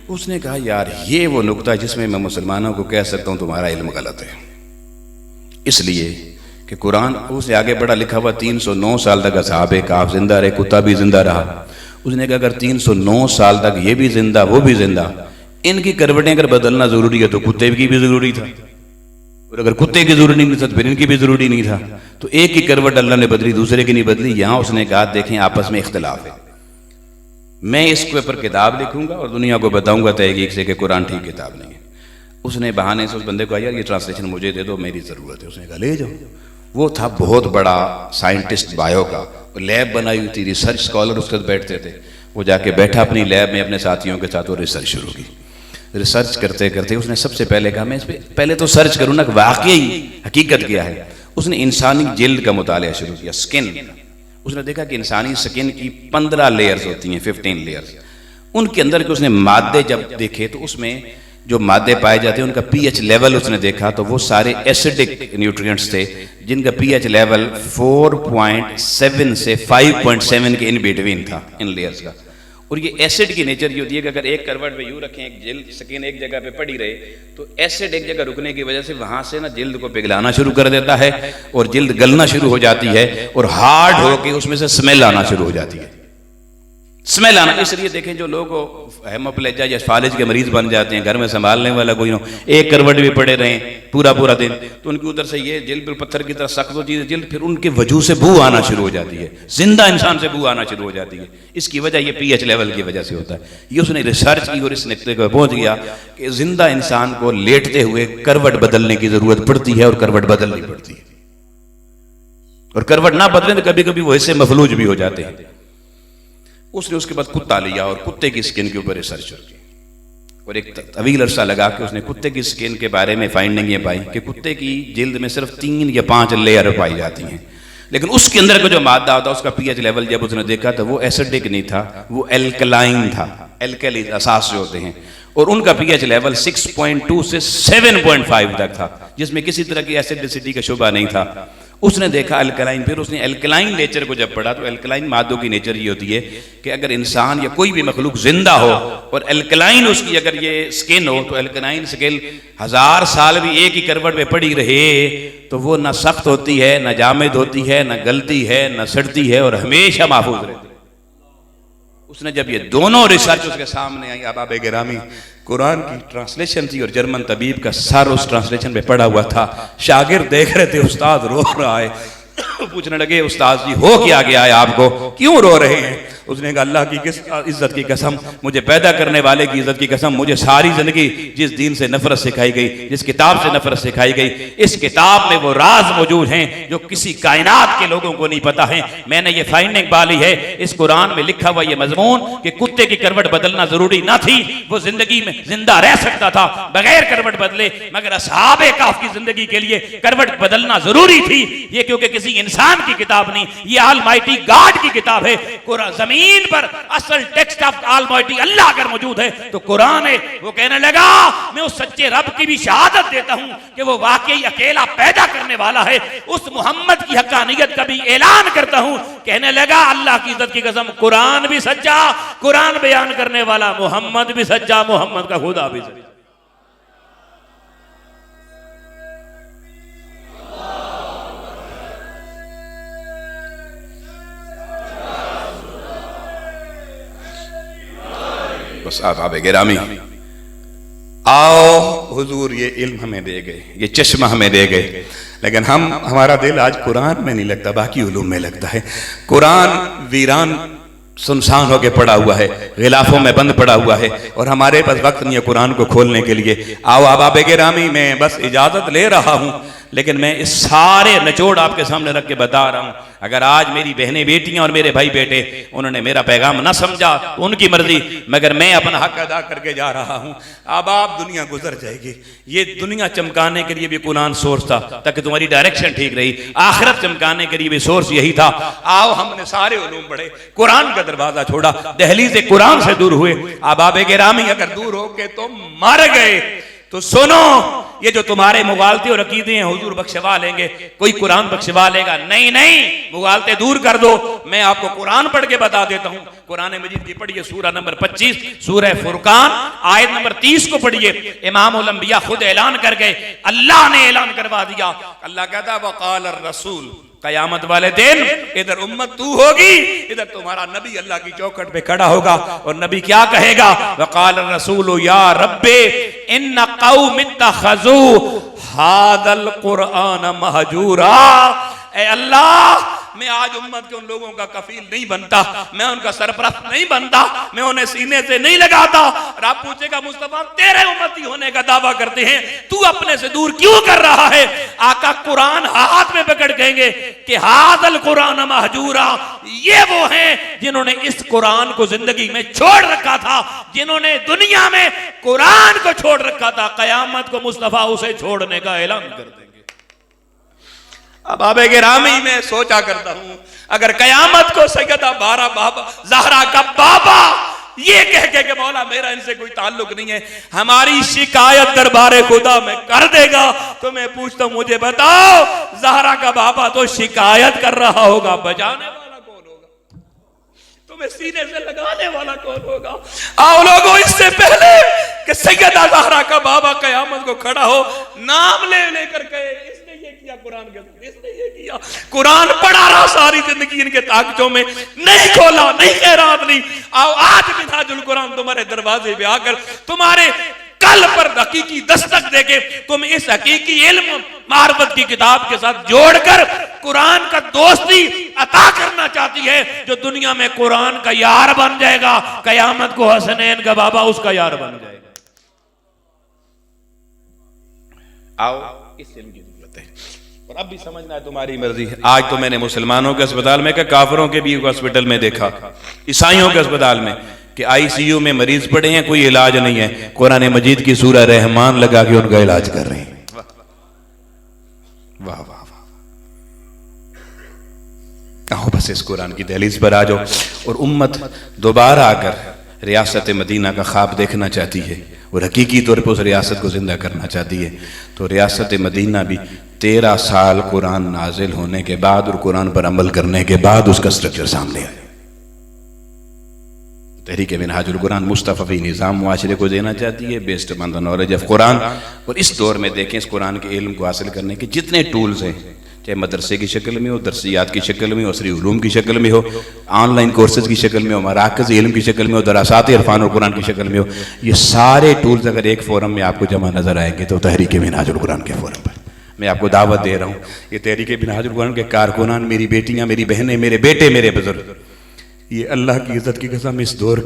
اس نے کہا یار یہ وہ نقطہ ہے جس میں مسلمانوں کو کہہ سکتا ہوں تمہارا علم غلط ہے، اس لیے کہ قرآن اس سے آگے بڑا لکھا ہوا 309 سال تک اصحاب کہف زندہ رہے، کتا بھی زندہ رہا۔ اس نے کہا اگر 309 سال تک یہ بھی زندہ وہ بھی زندہ، ان کی کروٹیں اگر بدلنا ضروری ہے تو کتے کی بھی ضروری تھا، اور اگر کتے کی ضروری نہیں تھا تو پھر ان کی بھی ضروری نہیں تھا۔ تو ایک کی کروٹ اللہ نے بدلی، دوسرے کی نہیں بدلی۔ یہاں اس نے کہا دیکھیں آپس میں اختلاف ہے، میں اس کے اوپر کتاب لکھوں گا اور دنیا کو بتاؤں گا تحقیق سے کہ قرآن ٹھیک کتاب نہیں ہے۔ اس نے بہانے سے اس بندے کو کہا یار یہ ٹرانسلیشن مجھے دے دو، میری ضرورت ہے۔ اس نے کہا لے جاؤ۔ وہ تھا بہت بڑا سائنٹسٹ بایو کا، لیب بنائی ہوئی تھی، ریسرچ اسکالر اس کے بیٹھتے تھے۔ وہ جا کے بیٹھا اپنی لیب میں اپنے ساتھیوں کے ساتھ، وہ ریسرچ شروع کی۔ ریسرچ کرتے کرتے اس نے سب سے پہلے کہا میں اس پہ پہلے تو سرچ کروں نا کہ واقعی حقیقت کیا ہے۔ اس نے انسانی جلد کا مطالعہ شروع کیا، سکن۔ اس نے دیکھا کہ انسانی سکن کی 15 لیئرز ہوتی ہیں، 15 لیئرز۔ ان کے اندر کے اس نے مادے جب دیکھے تو اس میں جو مادے پائے جاتے ہیں ان کا پی ایچ لیول اس نے دیکھا تو وہ سارے ایسیڈک نیوٹرینٹس تھے جن کا پی ایچ لیول 4.7 سے 5.7 کے ان بیٹوین تھا ان لیئرز کا۔ اور یہ ایسڈ کی نیچر یہ ہوتی ہے کہ اگر ایک کروٹ پہ یوں رکھیں، ایک جلد سکین ایک جگہ پہ پڑی رہے تو ایسڈ ایک جگہ رکنے کی وجہ سے وہاں سے نا جلد کو پگھلانا شروع کر دیتا ہے اور جلد گلنا شروع ہو جاتی ہے اور ہارڈ ہو کے اس میں سے سمیل آنا شروع ہو جاتی ہے۔ سمیل آنا اس لیے دیکھیں جو لوگ ہیموپلیجا یا فالج کے مریض بن جاتے ہیں، گھر میں سنبھالنے والا کوئی نہ ایک کروٹ بھی پڑے رہیں پورا دن تو ان کی ادھر سے یہ جلد پتھر کی طرح سخت ہوتی ہے جلد، پھر ان کے وجود سے بو آنا شروع ہو جاتی ہے، زندہ انسان سے بو آنا شروع ہو جاتی ہے۔ اس کی وجہ یہ پی ایچ لیول کی وجہ سے ہوتا ہے۔ یہ اس نے ریسرچ کی اور اس نقطے کو پہنچ گیا کہ زندہ انسان کو لیٹتے ہوئے کروٹ بدلنے کی ضرورت پڑتی ہے اور کروٹ بدلنی پڑتی ہے، اور کروٹ نہ بدلیں تو کبھی کبھی وہ حصے مفلوج بھی ہو جاتے ہیں۔ اس نے اس کے بعد کتا لیا اور کتے کی سکن کے اوپر ریسرچ کی اور ایک طویل عرصہ لگا کے اس نے کتے کی سکن کے بارے میں فائنڈنگ یہ پائی کہ کتے کی جلد میں صرف 3 یا 5 لیئر پائی جاتی ہیں، لیکن اس کے اندر کا جو مادہ ہوتا ہے اس کا پی ایچ لیول جب اس نے دیکھا تو وہ ایسڈک نہیں تھا، وہ الکلائن تھا۔ الکلی اساس جو ہوتے ہیں اور ان کا پی ایچ لیول 6.2 سے 7.5 تک تھا، جس میں کسی طرح کی ایسیڈسٹی کا شبہ نہیں تھا۔ اس نے دیکھا الکلائن، پھر اس نے الکلائن نیچر کو جب پڑھا تو الکلائن مادوں کی نیچر یہ ہوتی ہے کہ اگر انسان یا کوئی بھی مخلوق زندہ ہو اور الکلائن اس کی اگر یہ سکن ہو تو الکلائن سکن 1000 سال بھی ایک ہی کروٹ پہ پڑی رہے تو وہ نہ سخت ہوتی ہے، نہ جامد ہوتی ہے، نہ گلتی ہے، نہ سڑتی ہے اور ہمیشہ محفوظ رہتی ہے۔ اس نے جب یہ دونوں ریسرچ اس کے سامنے آئی، احباب گرامی قرآن کی ٹرانسلیشن تھی اور جرمن طبیب کا سر اس ٹرانسلیشن پہ پڑا ہوا تھا، شاگرد دیکھ رہے تھے استاد رو رہا ہے، پوچھنے لگے استاد جی ہو کیا گیا ہے آپ کو، کیوں رو رہے ہیں؟ اس نے کہا اللہ کی عزت کی قسم، مجھے پیدا کرنے والے کی عزت کی قسم، مجھے ساری زندگی جس دین سے نفرت سکھائی گئی، جس کتاب سے نفرت سکھائی گئی، اس کتاب میں وہ راز موجود ہیں جو کسی کائنات کے لوگوں کو نہیں پتا ہے۔ میں نے یہ فائنڈنگ پالی ہے، اس قرآن میں لکھا ہوا یہ مضمون کہ کتے کی کروٹ بدلنا ضروری نہ تھی، وہ زندگی میں زندہ رہ سکتا تھا بغیر کروٹ بدلے، مگر اصحاب کہف کی زندگی کے لیے کروٹ بدلنا ضروری تھی۔ یہ کیونکہ کسی انسان کی کتاب نہیں، یہ آلمائٹی گاڈ کی کتاب ہے۔ زمین پر اصل ٹیکسٹ آف آلمائٹی اللہ اگر موجود ہے تو قرآن ہے۔ وہ کہنے لگا میں اس سچے رب کی بھی شہادت دیتا ہوں کہ وہ واقعی اکیلا پیدا کرنے والا ہے، اس محمد کی حقانیت کا بھی اعلان کرتا ہوں۔ کہنے لگا اللہ کی عزت کی قسم قرآن بھی سچا، قرآن بیان کرنے والا محمد بھی سچا، محمد کا خدا بھی سچا۔ بس احباب گرامی آؤ حضور یہ علم ہمیں دے گئے، یہ چشمہ ہمیں دے گئے، لیکن ہمارا دل آج قرآن میں نہیں لگتا، باقی علوم میں لگتا ہے۔ قرآن ویران سنسان ہو کے پڑا ہوا ہے، غلافوں میں بند پڑا ہوا ہے اور ہمارے پاس وقت نہیں ہے قرآن کو کھولنے کے لیے۔ آؤ احباب گرامی میں بس اجازت لے رہا ہوں، لیکن میں اس سارے نچوڑ آپ کے سامنے رکھ کے بتا رہا ہوں۔ اگر آج میری بہنیں بیٹیاں اور میرے بھائی بیٹے انہوں نے میرا پیغام نہ سمجھا تو ان کی مرضی، مگر میں اپنا حق ادا کر کے جا رہا ہوں۔ اب آپ دنیا گزر جائے گی، یہ دنیا چمکانے کے لیے بھی قرآن سورس تھا تاکہ تمہاری ڈائریکشن ٹھیک رہی، آخرت چمکانے کے لیے بھی سورس یہی تھا۔ آؤ ہم نے سارے علوم پڑھے، قرآن کا دروازہ چھوڑا، دہلیز قرآن سے دور ہوئے۔ احباب گرامی اگر دور ہو کے تم مر گئے تو سنو، یہ جو تمہارے مغالطے اور عقیدے ہیں حضور بخشوا لیں گے، کوئی قرآن بخشوا لے گا؟ نہیں نہیں، مغالطے دور کر دو، میں آپ کو قرآن پڑھ کے بتا دیتا ہوں۔ قرآن مجید کی پڑھیے سورہ نمبر 25 سورہ فرقان آیت نمبر 30 کو پڑھیے۔ امام الانبیاء خود اعلان کر گئے، اللہ نے اعلان کروا دیا۔ اللہ کہتا ہے وقال الرسول، قیامت والے دن ادھر امت تو ہوگی، ادھر تمہارا نبی اللہ کی چوکھٹ پہ کھڑا ہوگا، اور نبی کیا کہے گا؟ وقال الرسول یا رب ان قوم اتخذوا ھذا القرآن مہجورا۔ اے اللہ، میں آج امت کے ان لوگوں کا کفیل نہیں بنتا، میں ان کا سرپرست نہیں بنتا، میں انہیں سینے سے نہیں لگاتا۔ اور آپ پوچھے گا مصطفیٰ تیرے امتی ہونے کا دعویٰ کرتے ہیں، تو اپنے سے دور کیوں کر رہا ہے؟ آقا قرآن ہاتھ میں پکڑ کہیں گے کہ ھذا القرآن مہجورا، یہ وہ ہیں جنہوں نے اس قرآن کو زندگی میں چھوڑ رکھا تھا، جنہوں نے دنیا میں قرآن کو چھوڑ رکھا تھا، قیامت کو مصطفیٰ اسے چھوڑنے کا اعلان کر دیں گے۔ اب آبے گرامی میں سوچا کرتا ہوں، اگر قیامت کو سیدہ بابا زہرا کا بابا یہ کہہ کہ مولا میرا ان سے کوئی تعلق نہیں ہے، ہماری شکایت دربار خدا میں کر دے گا، تو میں پوچھتا ہوں مجھے بتاؤ زہرا کا بابا تو شکایت کر رہا ہوگا، بجانے والا کون ہوگا؟ تمہیں سینے سے لگانے والا کون ہوگا؟ آؤ لوگوں، اس سے پہلے کہ سیدہ زہرا کا بابا قیامت کو کھڑا ہو، نام لے لے کر کہے قرآن کے ساتھ اس نے یہ کیا، قرآن پڑھا رہا ساری زندگی ان کے تاکچوں میں، نہیں کھولا، نہیں خیرات نہیں۔ آؤ آج منہاج القرآن تمہارے دروازے پہ آ کر تمہارے قلب پر حقیقی دستک دے کے تم اس حقیقی علم معرفت کی کتاب کے ساتھ جوڑ کر قرآن کا دوستی عطا کرنا چاہتی ہے، جو دنیا میں قرآن کا یار بن جائے گا، قیامت کو حسنین کا بابا اس کا یار بن جائے گا۔ آؤ اس علم کی ضرورت ہے، اور اب بھی سمجھنا ہے تمہاری مرضی ہے۔ آج تو میں نے مسلمانوں کے اسپتال میں کہ کافروں کے بھی ہاسپٹل میں دیکھا، عیسائیوں کے اسپتال میں کہ آئی سی یو میں مریض پڑے ہیں، کوئی علاج نہیں ہے، قرآن مجید کی سورہ رحمان لگا کے ان کا علاج کر رہے ہیں۔ واہ واہ واہ، کہو بس اس قرآن کی دہلیز پر آ جاؤ۔ اور امت دوبارہ آ کر ریاست مدینہ کا خواب دیکھنا چاہتی ہے، اور حقیقی طور پر اس ریاست کو زندہ کرنا چاہتی ہے، تو ریاست مدینہ بھی 13 سال قرآن نازل ہونے کے بعد اور قرآن پر عمل کرنے کے بعد اس کا سٹرکچر سامنے آئے۔ تحریک منہاج القرآن مصطفی نظام معاشرے کو دینا چاہتی ہے based on the knowledge of Quran, اور اس دور میں دیکھیں اس قرآن کے علم کو حاصل کرنے کے جتنے ٹولز ہیں، چاہے مدرسے کی شکل میں ہو، درسیات کی شکل میں ہو، عصری علوم کی شکل میں ہو، آن لائن کورسز کی شکل میں ہو، مراکز علم کی شکل میں ہو، دراسات عرفان اور قرآن کی شکل میں ہو، یہ سارے ٹولز اگر ایک فورم میں آپ کو جمع نظر آئیں گے تو تحریک منہاج القرآن کے فورم پر میں آپ کو دعوت دے رہا ہوں۔ یہ تحریک منہاج القرآن کے کارکنان، میری بیٹیاں، میری بہنیں، میرے بیٹے، میرے بزرگ، یہ اللہ کی عزت کی قسم اس دور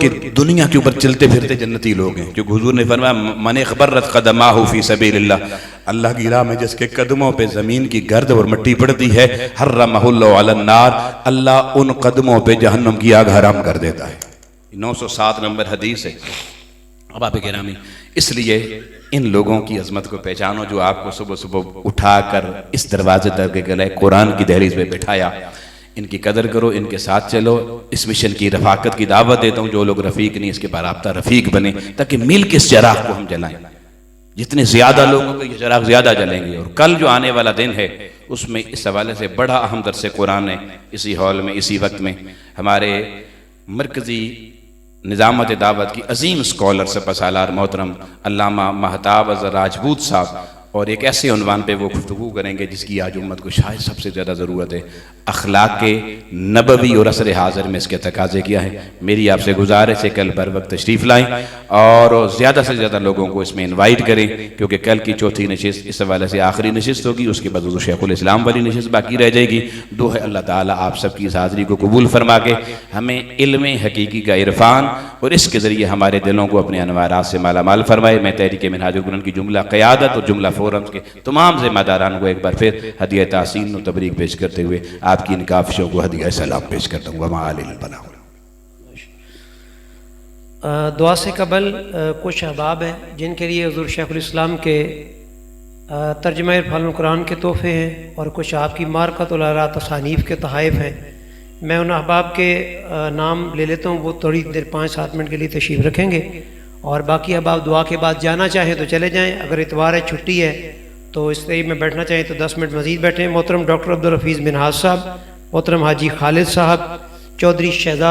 کے دنیا کے اوپر چلتے پھرتے جنتی لوگ ہیں، جو حضور نے فرمایا من اخبرت قدماہ فی سبیل اللہ، اللہ کی راہ میں جس کے قدموں پہ زمین کی گرد اور مٹی پڑتی ہے، حرمہ اللہ علی النار، اللہ ان قدموں پہ جہنم کی آگ حرام کر دیتا ہے۔ 907 نمبر حدیث ہے۔ اب آپ گرامی، اس لیے ان لوگوں کی عظمت کو پہچانو جو آپ کو صبح صبح اٹھا کر اس دروازے تک کے گلے قرآن کی دہلیز پہ بٹھایا، ان کی قدر کرو، ان کے ساتھ چلو، اس مشن کی رفاقت کی دعوت دیتا ہوں، جو لوگ رفیق نہیں اس کے باضابطہ رفیق بنے، تاکہ مل کے اس چراغ کو ہم جلائیں۔ جتنے زیادہ لوگوں کو یہ چراغ زیادہ جلیں گے، اور کل جو آنے والا دن ہے اس میں اس حوالے سے بڑا اہم درس قرآن ہے، اسی ہال میں اسی وقت میں ہمارے مرکزی نظامت دعوت کی عظیم سکولر سپاسالار محترم علامہ مہتاب اظہر راجپوت صاحب، اور ایک ایسے عنوان پہ وہ گفتگو کریں گے جس کی آج امت کو شاید سب سے زیادہ ضرورت ہے، اخلاق نبوی اور عصر حاضر میں اس کے تقاضے کیا ہے۔ میری آپ سے گزارش ہے کل بر وقت تشریف لائیں اور زیادہ سے زیادہ لوگوں کو اس میں انوائٹ کریں، کیونکہ کل کی چوتھی نشست اس حوالے سے آخری نشست ہوگی، اس کے بعد حضور شیخ الاسلام والی نشست باقی رہ جائے گی۔ دعا ہے اللہ تعالیٰ آپ سب کی اس حاضری کو قبول فرما کے ہمیں علم حقیقی کا عرفان اور اس کے ذریعے ہمارے دلوں کو اپنے انوارات سے مالا مال فرمائے۔ میں تحریک منہاج القرآن کی جملہ قیادت اور جملہ فورمز کے تمام ذمہ داران کو ایک بار پھر ہدیہ تحسین و تبریک پیش کرتے ہوئے آپ کی ان کافشوں کو ہدیہ سلام پیش کرتا ہوں۔ وما علی البلاغ۔ دعا سے قبل کچھ احباب ہیں جن کے لیے حضور شیخ الاسلام کے ترجمہ عرفان القرآن کے تحفے ہیں، اور کچھ آپ کی معرکۃ الآراء تصانیف کے تحائف ہیں۔ میں ان احباب کے نام لے لیتا ہوں، وہ تھوڑی دیر 5-7 منٹ کے لیے تشریف رکھیں گے، اور باقی اب آپ دعا کے بعد جانا چاہیں تو چلے جائیں، اگر اتوار ہے چھٹی ہے تو اس طریقے میں بیٹھنا چاہیں تو 10 منٹ مزید بیٹھیں۔ محترم ڈاکٹر عبدالحفیظ منہاج صاحب، محترم حاجی خالد صاحب، چودھری شہزاد